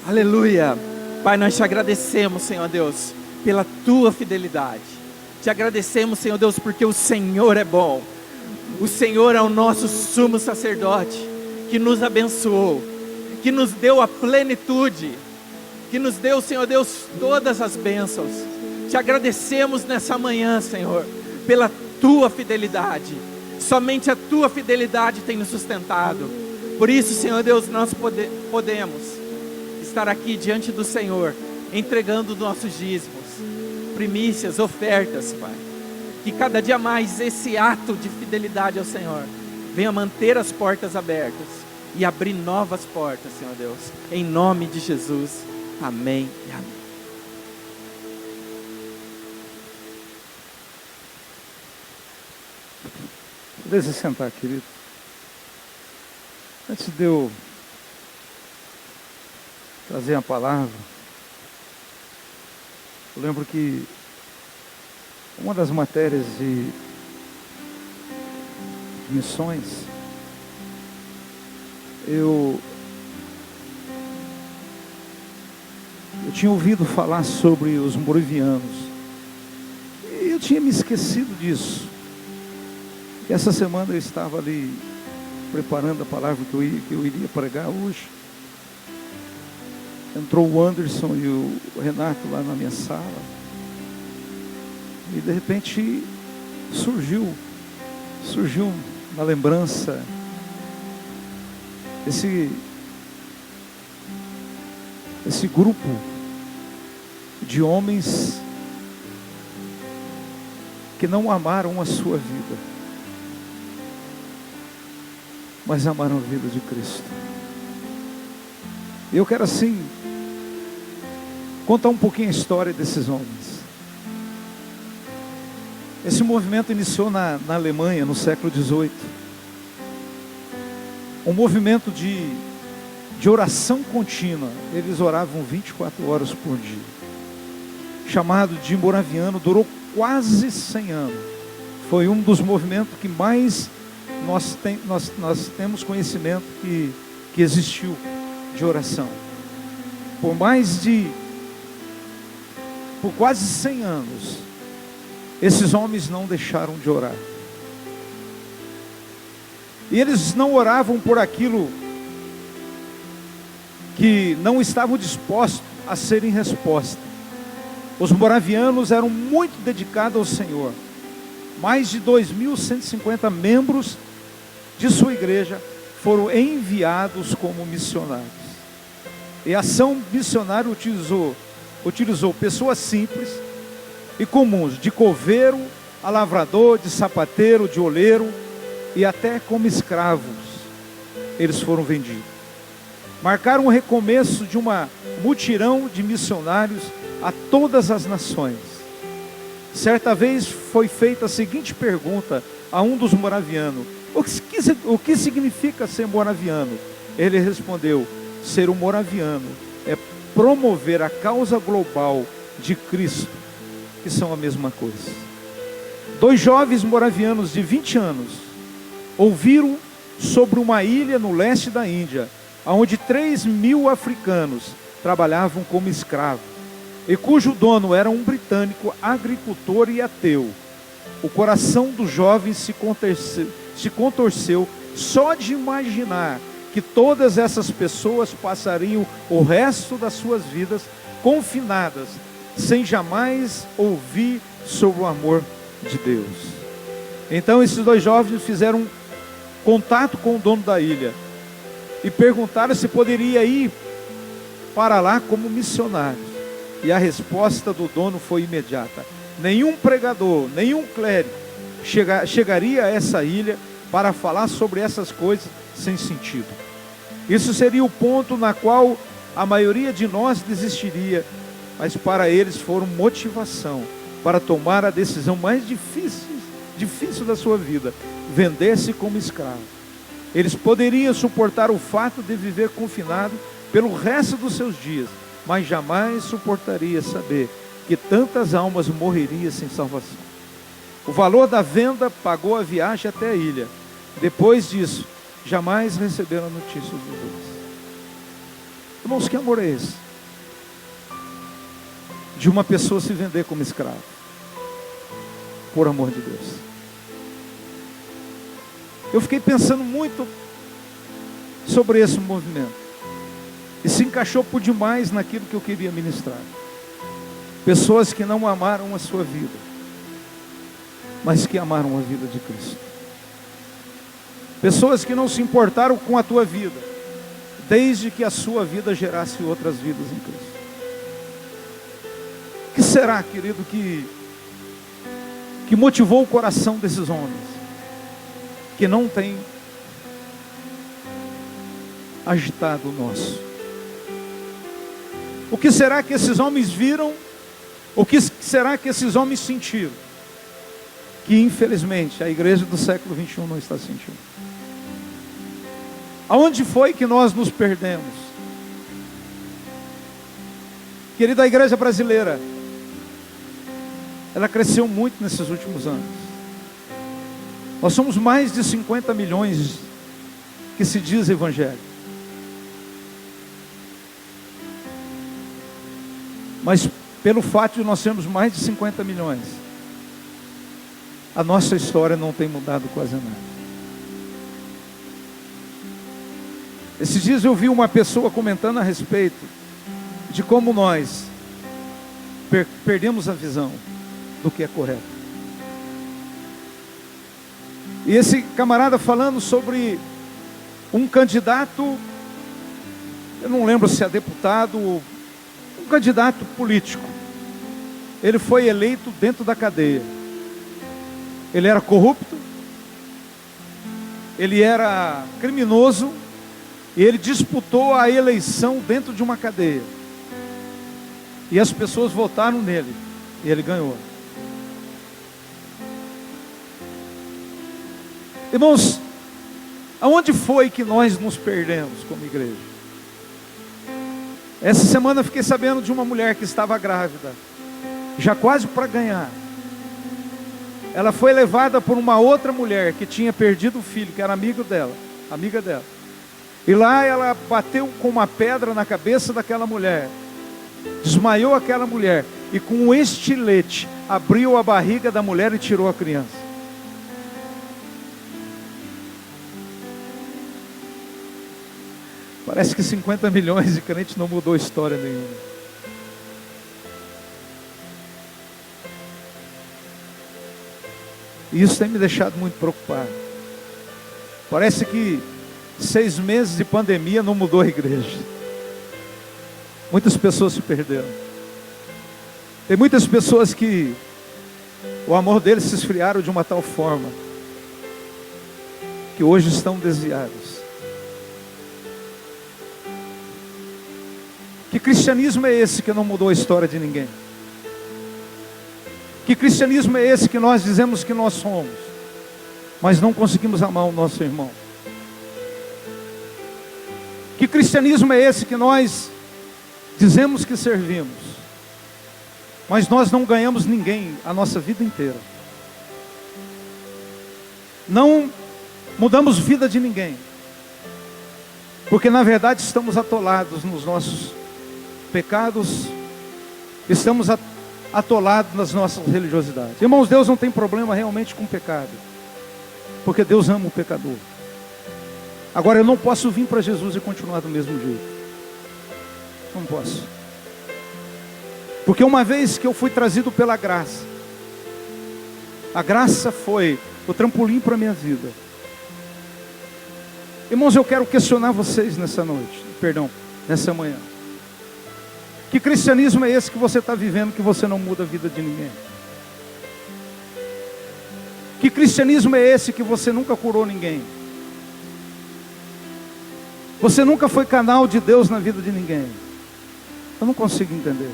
S3: Aleluia. Pai, nós te agradecemos, Senhor Deus, pela tua fidelidade. Te agradecemos, Senhor Deus, porque o Senhor é bom. O Senhor é o nosso sumo sacerdote, que nos abençoou, que nos deu a plenitude, que nos deu, Senhor Deus, todas as bênçãos. Te agradecemos nessa manhã, Senhor, pela tua fidelidade. Somente a tua fidelidade tem nos sustentado. Por isso, Senhor Deus, nós podemos estar aqui diante do Senhor, entregando nossos dízimos, primícias, ofertas, Pai. Que cada dia mais esse ato de fidelidade ao Senhor venha manter as portas abertas e abrir novas portas, Senhor Deus, em nome de Jesus, amém e amém.
S1: Deixa sentar, querido. Antes de eu trazer a palavra, eu lembro que uma das matérias missões, eu tinha ouvido falar sobre os moravianos. E eu tinha me esquecido disso. E essa semana eu estava ali preparando a palavra que eu iria pregar hoje. Entrou o Anderson e o Renato lá na minha sala. E de repente surgiu na lembrança esse grupo de homens que não amaram a sua vida, mas amaram a vida de Cristo. Eu quero assim contar um pouquinho a história desses homens. Esse movimento iniciou na Alemanha no século XVIII. Um movimento de oração contínua. Eles oravam 24 horas por dia. Chamado de moraviano, durou quase 100 anos. Foi um dos movimentos que mais nós temos conhecimento que existiu de oração. Por quase 100 anos, esses homens não deixaram de orar. E eles não oravam por aquilo que não estavam dispostos a serem resposta. Os moravianos eram muito dedicados ao Senhor. Mais de 2.150 membros de sua igreja foram enviados como missionários. E a ação missionária utilizou pessoas simples e comuns, de coveiro a lavrador, de sapateiro, de oleiro e até como escravos. Eles foram vendidos. Marcaram o recomeço de uma mutirão de missionários a todas as nações. Certa vez foi feita a seguinte pergunta a um dos moravianos: o que significa ser moraviano? Ele respondeu: ser um moraviano é promover a causa global de Cristo, que são a mesma coisa. 2 jovens moravianos de 20 anos ouviram sobre uma ilha no leste da Índia, onde 3.000 africanos trabalhavam como escravos, e cujo dono era um britânico agricultor e ateu. O coração dos jovens se contorceu só de imaginar que todas essas pessoas passariam o resto das suas vidas confinadas, sem jamais ouvir sobre o amor de Deus. Então esses 2 jovens fizeram contato com o dono da ilha e perguntaram se poderia ir para lá como missionário. E a resposta do dono foi imediata: nenhum pregador, nenhum clérigo chegaria a essa ilha para falar sobre essas coisas sem sentido. Isso seria o ponto na qual a maioria de nós desistiria, mas para eles foram motivação para tomar a decisão mais difícil da sua vida: vender-se como escravo. Eles poderiam suportar o fato de viver confinado pelo resto dos seus dias, mas jamais suportaria saber que tantas almas morreriam sem salvação. O valor da venda pagou a viagem até a ilha. Depois disso, jamais receberam notícias dos dois. Irmãos, que amor é esse? De uma pessoa se vender como escravo, por amor de Deus. Eu fiquei pensando muito sobre esse movimento, e se encaixou por demais naquilo que eu queria ministrar. Pessoas que não amaram a sua vida, mas que amaram a vida de Cristo. Pessoas que não se importaram com a tua vida, desde que a sua vida gerasse outras vidas em Cristo. O que será, querido, que motivou o coração desses homens, que não tem agitado o nosso? O que será que esses homens viram? O que será que esses homens sentiram? Que infelizmente a igreja do século 21 não está sentindo. Aonde foi que nós nos perdemos? Querida, a igreja brasileira, ela cresceu muito nesses últimos anos. Nós somos mais de 50 milhões que se diz evangélico. Mas pelo fato de nós sermos mais de 50 milhões, a nossa história não tem mudado quase nada. Esses dias eu vi uma pessoa comentando a respeito de como nós perdemos a visão do que é correto. E esse camarada falando sobre um candidato, eu não lembro se é deputado, um candidato político. Ele foi eleito dentro da cadeia. Ele era corrupto, ele era criminoso, e ele disputou a eleição dentro de uma cadeia. E as pessoas votaram nele, e ele ganhou. Irmãos, aonde foi que nós nos perdemos como igreja? Essa semana eu fiquei sabendo de uma mulher que estava grávida, já quase para ganhar. Ela foi levada por uma outra mulher que tinha perdido o filho, que era amiga dela. E lá ela bateu com uma pedra na cabeça daquela mulher, desmaiou aquela mulher, e com um estilete abriu a barriga da mulher e tirou a criança. Parece que 50 milhões de crentes não mudou história nenhuma. E isso tem me deixado muito preocupado. Parece que 6 meses de pandemia não mudou a igreja. Muitas pessoas se perderam. Tem muitas pessoas que o amor deles se esfriaram de uma tal forma que hoje estão desviados. Que cristianismo é esse que não mudou a história de ninguém? Que cristianismo é esse que nós dizemos que nós somos, mas não conseguimos amar o nosso irmão? Que cristianismo é esse que nós dizemos que servimos, mas nós não ganhamos ninguém a nossa vida inteira? Não mudamos vida de ninguém, porque na verdade estamos atolados nos nossos pecados, estamos atolados nas nossas religiosidades. Irmãos, Deus não tem problema realmente com o pecado, porque Deus ama o pecador. Agora, eu não posso vir para Jesus e continuar do mesmo jeito. Não posso. Porque uma vez que eu fui trazido pela graça, a graça foi o trampolim para a minha vida. Irmãos, eu quero questionar vocês nessa manhã. Que cristianismo é esse que você está vivendo, que você não muda a vida de ninguém? Que cristianismo é esse que você nunca curou ninguém? Você nunca foi canal de Deus na vida de ninguém? Eu não consigo entender.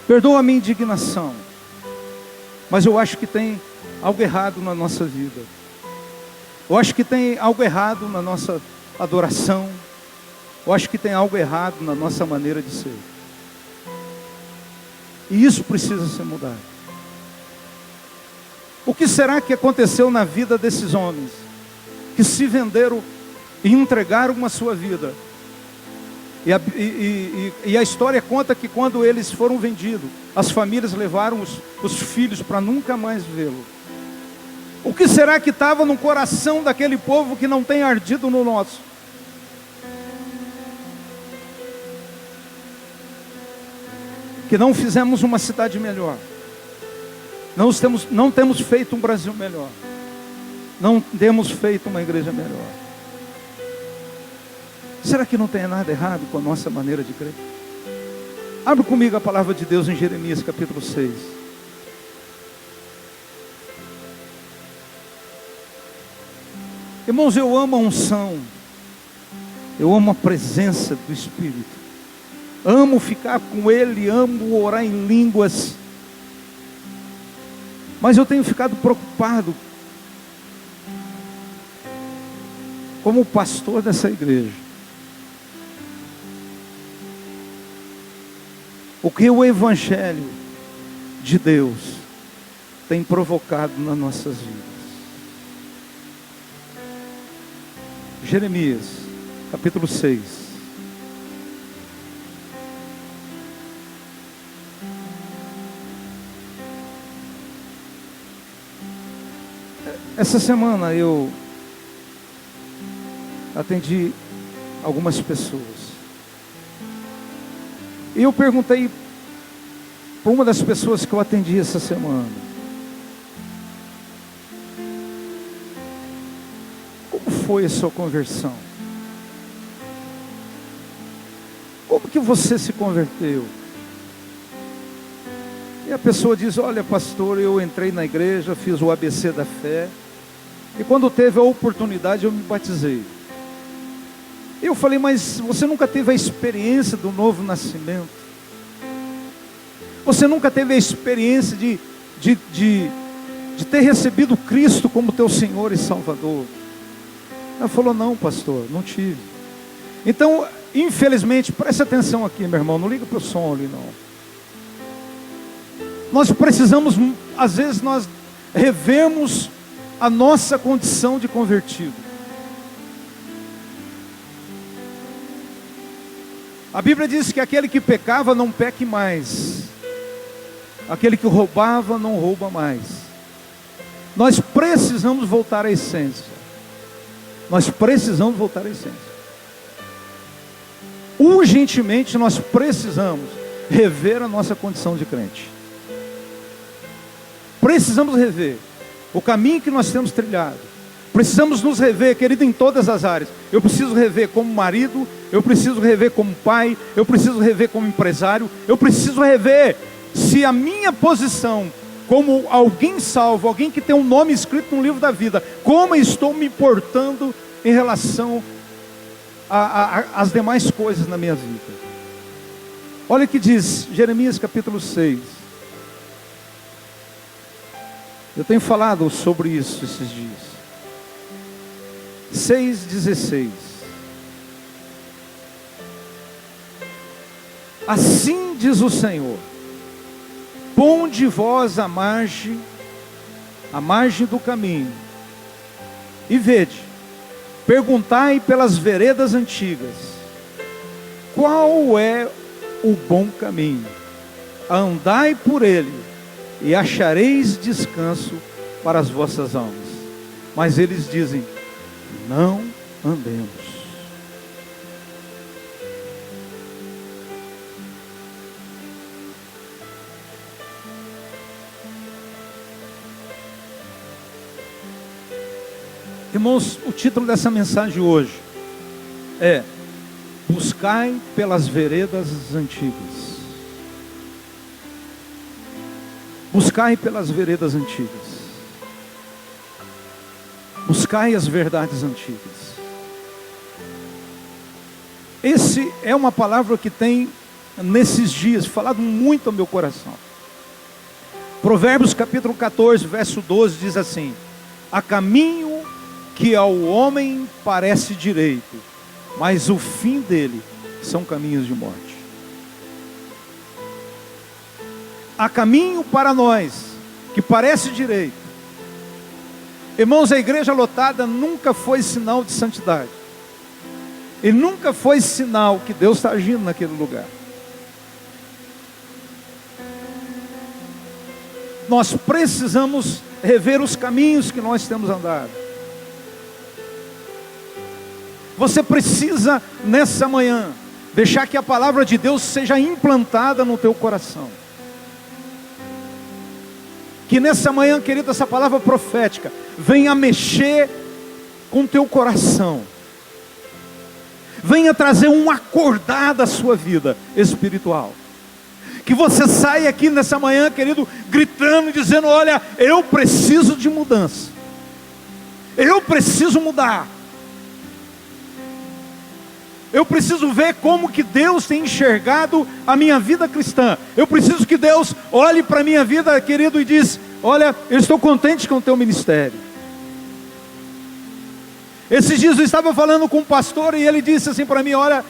S1: Perdoa a minha indignação, mas eu acho que tem algo errado na nossa vida. Eu acho que tem algo errado na nossa adoração. Eu acho que tem algo errado na nossa maneira de ser. E isso precisa ser mudado. O que será que aconteceu na vida desses homens que se venderam e entregaram a sua vida? E a história conta que quando eles foram vendidos, as famílias levaram os filhos para nunca mais vê-lo. O que será que estava no coração daquele povo que não tem ardido no nosso? Que não fizemos uma cidade melhor, não temos feito um Brasil melhor, não temos feito uma igreja melhor. Será que não tem nada errado com a nossa maneira de crer? Abre comigo a palavra de Deus em Jeremias capítulo 6. Irmãos, eu amo a unção, eu amo a presença do Espírito. Amo ficar com Ele, amo orar em línguas. Mas eu tenho ficado preocupado como pastor dessa igreja. O que o Evangelho de Deus tem provocado nas nossas vidas. Jeremias, capítulo 6. Essa semana eu atendi algumas pessoas. E eu perguntei para uma das pessoas que eu atendi essa semana: como foi a sua conversão? Como que você se converteu? E a pessoa diz: olha, pastor, eu entrei na igreja, fiz o ABC da fé, e quando teve a oportunidade eu me batizei. Eu falei: mas você nunca teve a experiência do novo nascimento? Você nunca teve a experiência de ter recebido Cristo como teu Senhor e Salvador? Ela falou: não, pastor, não tive. Então, infelizmente, preste atenção aqui, meu irmão, não liga para o som ali, não. Nós precisamos, às vezes nós revemos a nossa condição de convertido. A Bíblia diz que aquele que pecava não peque mais, aquele que roubava não rouba mais. Nós precisamos voltar à essência. Nós precisamos voltar à essência. Urgentemente nós precisamos rever a nossa condição de crente. Precisamos rever o caminho que nós temos trilhado. Precisamos nos rever, querido, em todas as áreas. Eu preciso rever como marido, eu preciso rever como pai, eu preciso rever como empresário, eu preciso rever se a minha posição como alguém salvo, alguém que tem um nome escrito no livro da vida, como estou me portando em relação às demais coisas na minha vida. Olha o que diz Jeremias capítulo 6. Eu tenho falado sobre isso esses dias. 6,16. Assim diz o Senhor: ponde vós a margem do caminho, e vede, perguntai pelas veredas antigas, qual é o bom caminho? Andai por ele, e achareis descanso para as vossas almas. Mas eles dizem: não andemos. Irmãos, o título dessa mensagem hoje é: buscai pelas veredas antigas. Buscai pelas veredas antigas. Buscai as verdades antigas. Esse é uma palavra que tem, nesses dias, falado muito ao meu coração. Provérbios capítulo 14, verso 12, diz assim: há caminho que ao homem parece direito, mas o fim dele são caminhos de morte. Há caminho para nós que parece direito. Irmãos, a igreja lotada nunca foi sinal de santidade. E nunca foi sinal que Deus está agindo naquele lugar. Nós precisamos rever os caminhos que nós temos andado. Você precisa, nessa manhã, deixar que a palavra de Deus seja implantada no teu coração. Que nessa manhã, querido, essa palavra profética venha mexer com o teu coração. Venha trazer um acordar da sua vida espiritual. Que você saia aqui nessa manhã, querido, gritando e dizendo: olha, eu preciso de mudança. Eu preciso mudar. Eu preciso ver como que Deus tem enxergado a minha vida cristã. Eu preciso que Deus olhe para a minha vida, querido, e diz: olha, eu estou contente com o teu ministério. Esses dias eu estava falando com um pastor e ele disse assim para mim: olha,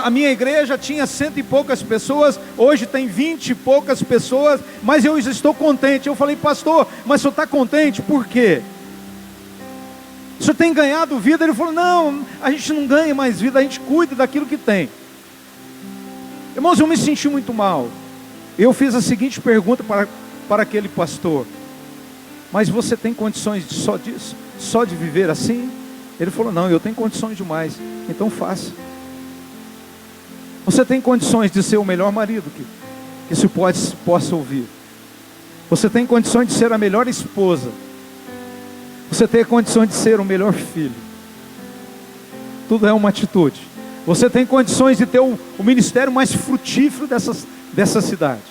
S1: a minha igreja tinha 100 e poucas pessoas, hoje tem 20 e poucas pessoas, mas eu estou contente. Eu falei, pastor, mas o senhor está contente por quê? O senhor tem ganhado vida? Ele falou, não, a gente não ganha mais vida, a gente cuida daquilo que tem. Irmãos, eu me senti muito mal. Eu fiz a seguinte pergunta para aquele pastor: mas você tem condições só de viver assim? Ele falou, não, eu tenho condições demais. Então faça. Você tem condições de ser o melhor marido que se possa ouvir. Você tem condições de ser a melhor esposa. Você tem condições de ser o melhor filho. Tudo é uma atitude. Você tem condições de ter o ministério mais frutífero dessa cidade.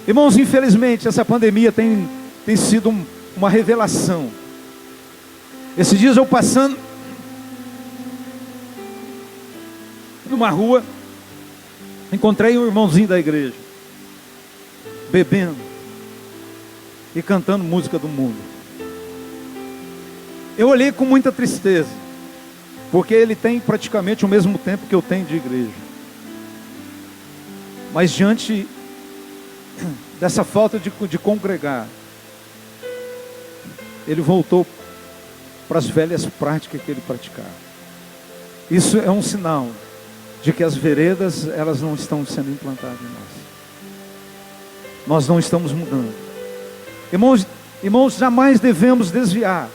S1: Irmãos, infelizmente essa pandemia tem sido uma revelação. Esses dias eu passando numa rua, encontrei um irmãozinho da igreja, bebendo e cantando música do mundo. Eu olhei com muita tristeza, porque ele tem praticamente o mesmo tempo que eu tenho de igreja. Mas diante dessa falta de congregar, ele voltou para as velhas práticas que ele praticava. Isso é um sinal de que as veredas, elas não estão sendo implantadas em nós. Nós não estamos mudando. Irmãos, jamais devemos desviar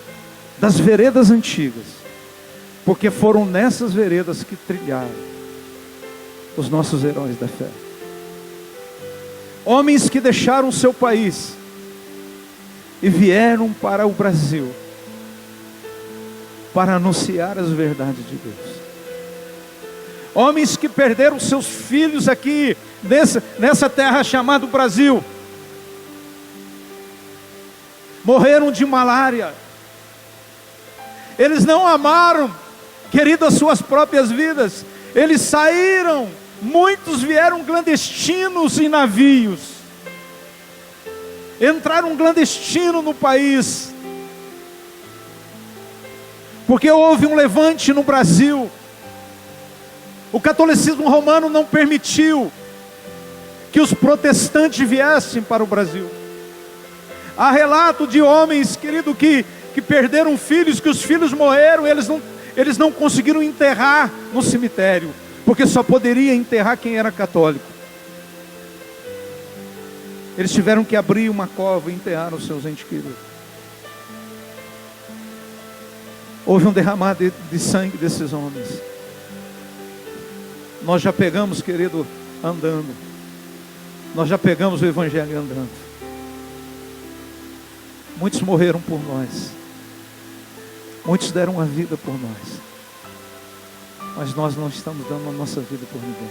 S1: das veredas antigas, porque foram nessas veredas que trilharam os nossos heróis da fé. Homens que deixaram o seu país e vieram para o Brasil para anunciar as verdades de Deus. Homens que perderam seus filhos aqui nessa terra chamada Brasil, morreram de malária. Eles não amaram, querido, as suas próprias vidas. Eles saíram, muitos vieram clandestinos em navios, entraram clandestino no país, porque houve um levante no Brasil. O catolicismo romano não permitiu que os protestantes viessem para o Brasil. Há relato de homens, querido, que perderam filhos, que os filhos morreram, eles não conseguiram enterrar no cemitério, porque só poderia enterrar quem era católico. Eles tiveram que abrir uma cova e enterrar os seus entes queridos. Houve um derramar de sangue desses homens. Nós já pegamos, querido, andando. Nós já pegamos o evangelho andando. Muitos morreram por nós. Muitos deram a vida por nós. Mas nós não estamos dando a nossa vida por ninguém.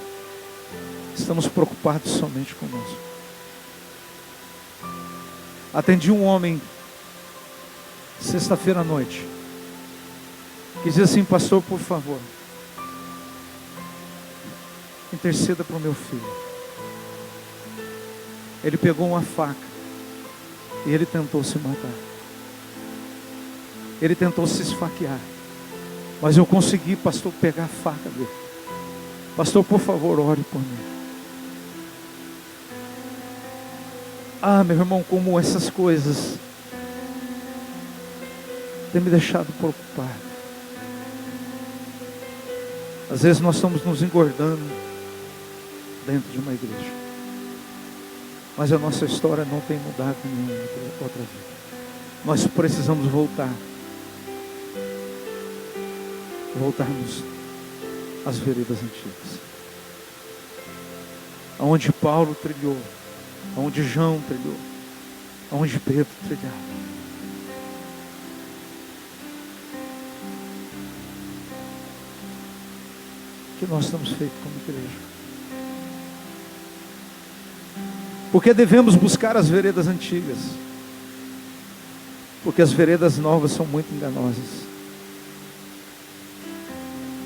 S1: Estamos preocupados somente conosco. Atendi um homem sexta-feira à noite, que dizia assim: pastor, por favor, interceda para o meu filho. Ele pegou uma faca e ele tentou se matar. Ele tentou se esfaquear, mas eu consegui, pastor, pegar a faca dele. Pastor, por favor, ore por mim. Ah, meu irmão, como essas coisas têm me deixado preocupado. Às vezes nós estamos nos engordando dentro de uma igreja, mas a nossa história não tem mudado em nenhuma outra vida. Nós precisamos voltarmos às veredas antigas, aonde Paulo trilhou, aonde João trilhou, aonde Pedro trilhava. O que nós estamos feitos como igreja? Porque devemos buscar as veredas antigas, porque as veredas novas são muito enganosas.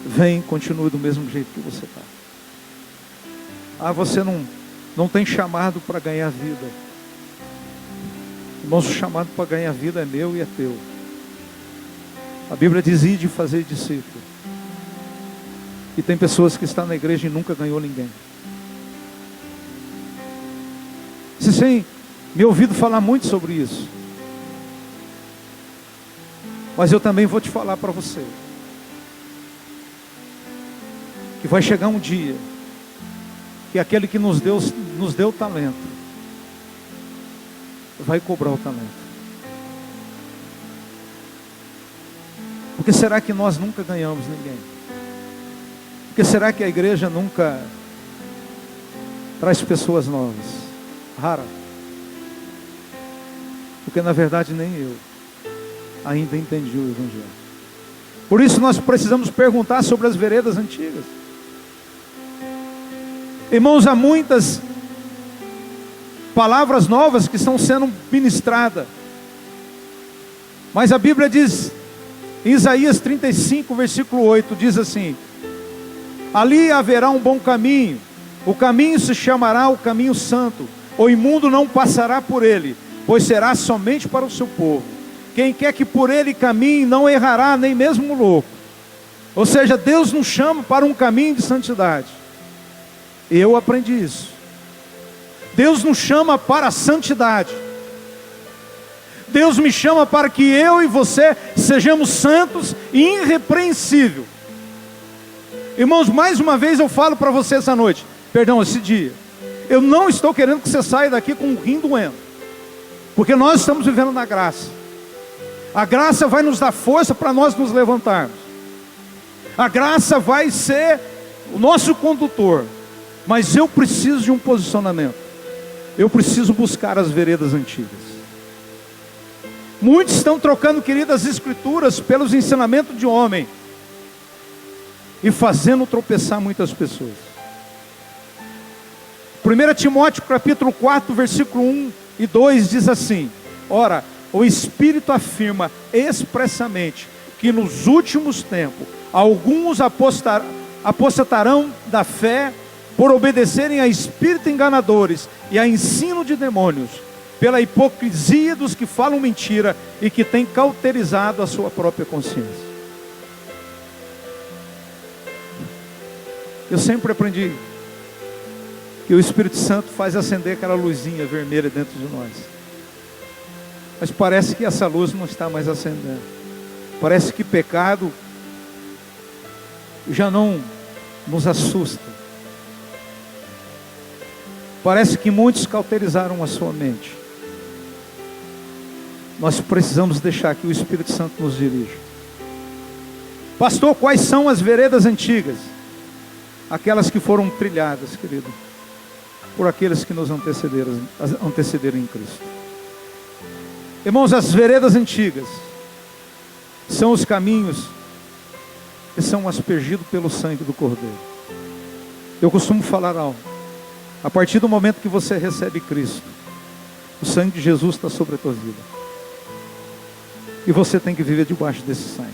S1: Vem, continue do mesmo jeito que você está. Ah, você não tem chamado para ganhar vida. Irmãos, o chamado para ganhar vida é meu e é teu. A Bíblia diz: ide fazer discípulo. E tem pessoas que estão na igreja e nunca ganhou ninguém. Vocês têm me ouvido falar muito sobre isso. Mas eu também vou te falar para você, que vai chegar um dia que aquele que nos deu talento vai cobrar o talento. Porque será que nós nunca ganhamos ninguém? Porque será que a igreja nunca traz pessoas novas? Rara. Porque na verdade nem eu ainda entendi o Evangelho. Por isso nós precisamos perguntar sobre as veredas antigas. Irmãos, há muitas palavras novas que estão sendo ministradas. Mas a Bíblia diz, em Isaías 35, versículo 8, diz assim: ali haverá um bom caminho, o caminho se chamará o caminho santo, o imundo não passará por ele, pois será somente para o seu povo. Quem quer que por ele caminhe não errará, nem mesmo o louco. Ou seja, Deus nos chama para um caminho de santidade. Eu aprendi isso. Deus nos chama para a santidade. Deus me chama para que eu e você sejamos santos e irrepreensíveis. Irmãos, mais uma vez eu falo para você essa noite, esse dia. Eu não estou querendo que você saia daqui com um rim doendo, porque nós estamos vivendo na graça. A graça vai nos dar força para nós nos levantarmos. A graça vai ser o nosso condutor. Mas eu preciso de um posicionamento. Eu preciso buscar as veredas antigas. Muitos estão trocando, queridas, escrituras pelos ensinamentos de homem e fazendo tropeçar muitas pessoas. 1 Timóteo capítulo 4, versículo 1 e 2 diz assim: ora, o Espírito afirma expressamente que nos últimos tempos alguns apostatarão da fé por obedecerem a espíritos enganadores e a ensino de demônios, pela hipocrisia dos que falam mentira e que têm cauterizado a sua própria consciência. Eu sempre aprendi que o Espírito Santo faz acender aquela luzinha vermelha dentro de nós. Mas parece que essa luz não está mais acendendo. Parece que pecado já não nos assusta. Parece que muitos cauterizaram a sua mente. Nós precisamos deixar que o Espírito Santo nos dirija. Pastor, quais são as veredas antigas? Aquelas que foram trilhadas, querido, por aqueles que nos antecederam em Cristo. Irmãos, as veredas antigas são os caminhos que são aspergidos pelo sangue do Cordeiro. Eu costumo falar algo. A partir do momento que você recebe Cristo, o sangue de Jesus está sobre a tua vida. E você tem que viver debaixo desse sangue.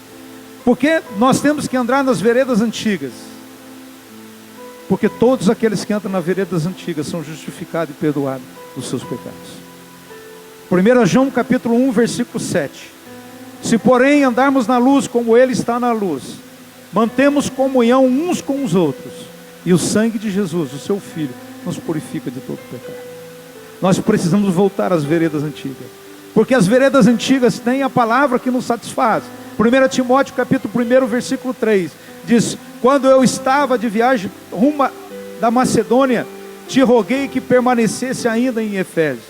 S1: Porque nós temos que andar nas veredas antigas. Porque todos aqueles que entram nas veredas antigas são justificados e perdoados dos seus pecados. 1 João capítulo 1, versículo 7. Se porém andarmos na luz como Ele está na luz, mantemos comunhão uns com os outros, e o sangue de Jesus, o seu Filho, nos purifica de todo pecado. Nós precisamos voltar às veredas antigas, porque as veredas antigas têm a palavra que nos satisfaz. 1 Timóteo capítulo 1, versículo 3, diz: quando eu estava de viagem rumo da Macedônia, te roguei que permanecesse ainda em Efésio,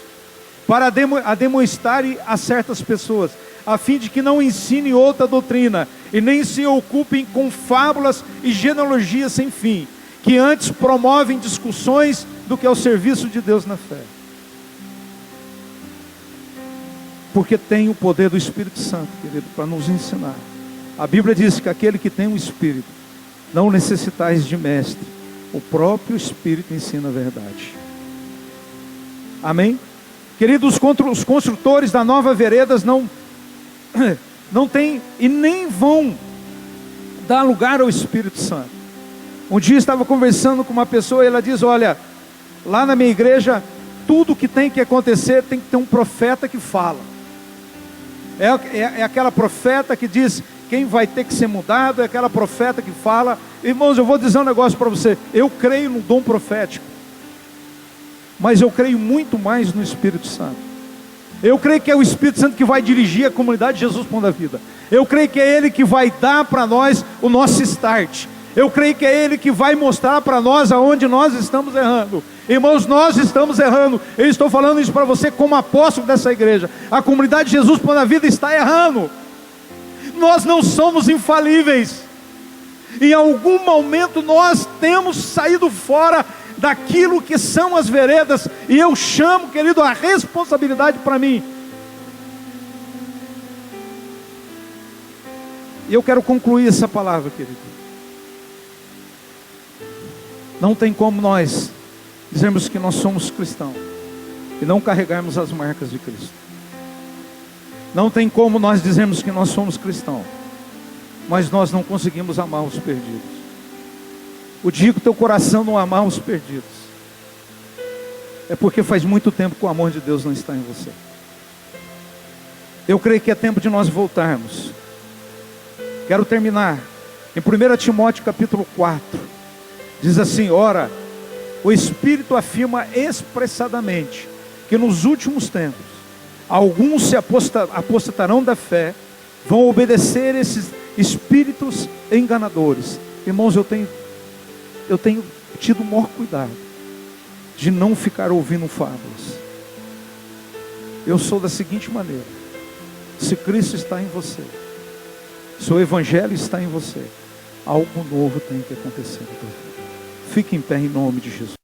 S1: para demonstrar a certas pessoas, a fim de que não ensine outra doutrina, e nem se ocupem com fábulas e genealogias sem fim, que antes promovem discussões do que ao serviço de Deus na fé. Porque tem o poder do Espírito Santo, querido, para nos ensinar. A Bíblia diz que aquele que tem o Espírito, não necessitais de mestre, o próprio Espírito ensina a verdade. Amém? Queridos, os construtores da nova veredas não têm e nem vão dar lugar ao Espírito Santo. Um dia eu estava conversando com uma pessoa e ela diz: olha, lá na minha igreja, tudo que tem que acontecer tem que ter um profeta que fala. É aquela profeta que diz quem vai ter que ser mudado é aquela profeta que fala. Irmãos, eu vou dizer um negócio para você. Eu creio no dom profético, mas eu creio muito mais no Espírito Santo. Eu creio que é o Espírito Santo que vai dirigir a comunidade de Jesus Pão da Vida. Eu creio que é Ele que vai dar para nós o nosso start. Eu creio que é Ele que vai mostrar para nós aonde nós estamos errando. Irmãos, nós estamos errando. Eu estou falando isso para você como apóstolo dessa igreja. A comunidade de Jesus Pão da Vida está errando. Nós não somos infalíveis. Em algum momento nós temos saído fora daquilo que são as veredas. E eu chamo, querido, a responsabilidade para mim. E eu quero concluir essa palavra, querido. Não tem como nós dizermos que nós somos cristãos e não carregarmos as marcas de Cristo. Não tem como nós dizermos que nós somos cristãos, mas nós não conseguimos amar os perdidos. O dia que o teu coração não amar os perdidos, é porque faz muito tempo que o amor de Deus não está em você. Eu creio que é tempo de nós voltarmos. Quero terminar em 1 Timóteo capítulo 4. Diz assim: ora, o Espírito afirma expressadamente que nos últimos tempos alguns se apostatarão da fé, vão obedecer esses espíritos enganadores. Irmãos, eu tenho tido o maior cuidado de não ficar ouvindo fábulas. Eu sou da seguinte maneira: se Cristo está em você, se o Evangelho está em você, algo novo tem que acontecer. Fique em pé em nome de Jesus.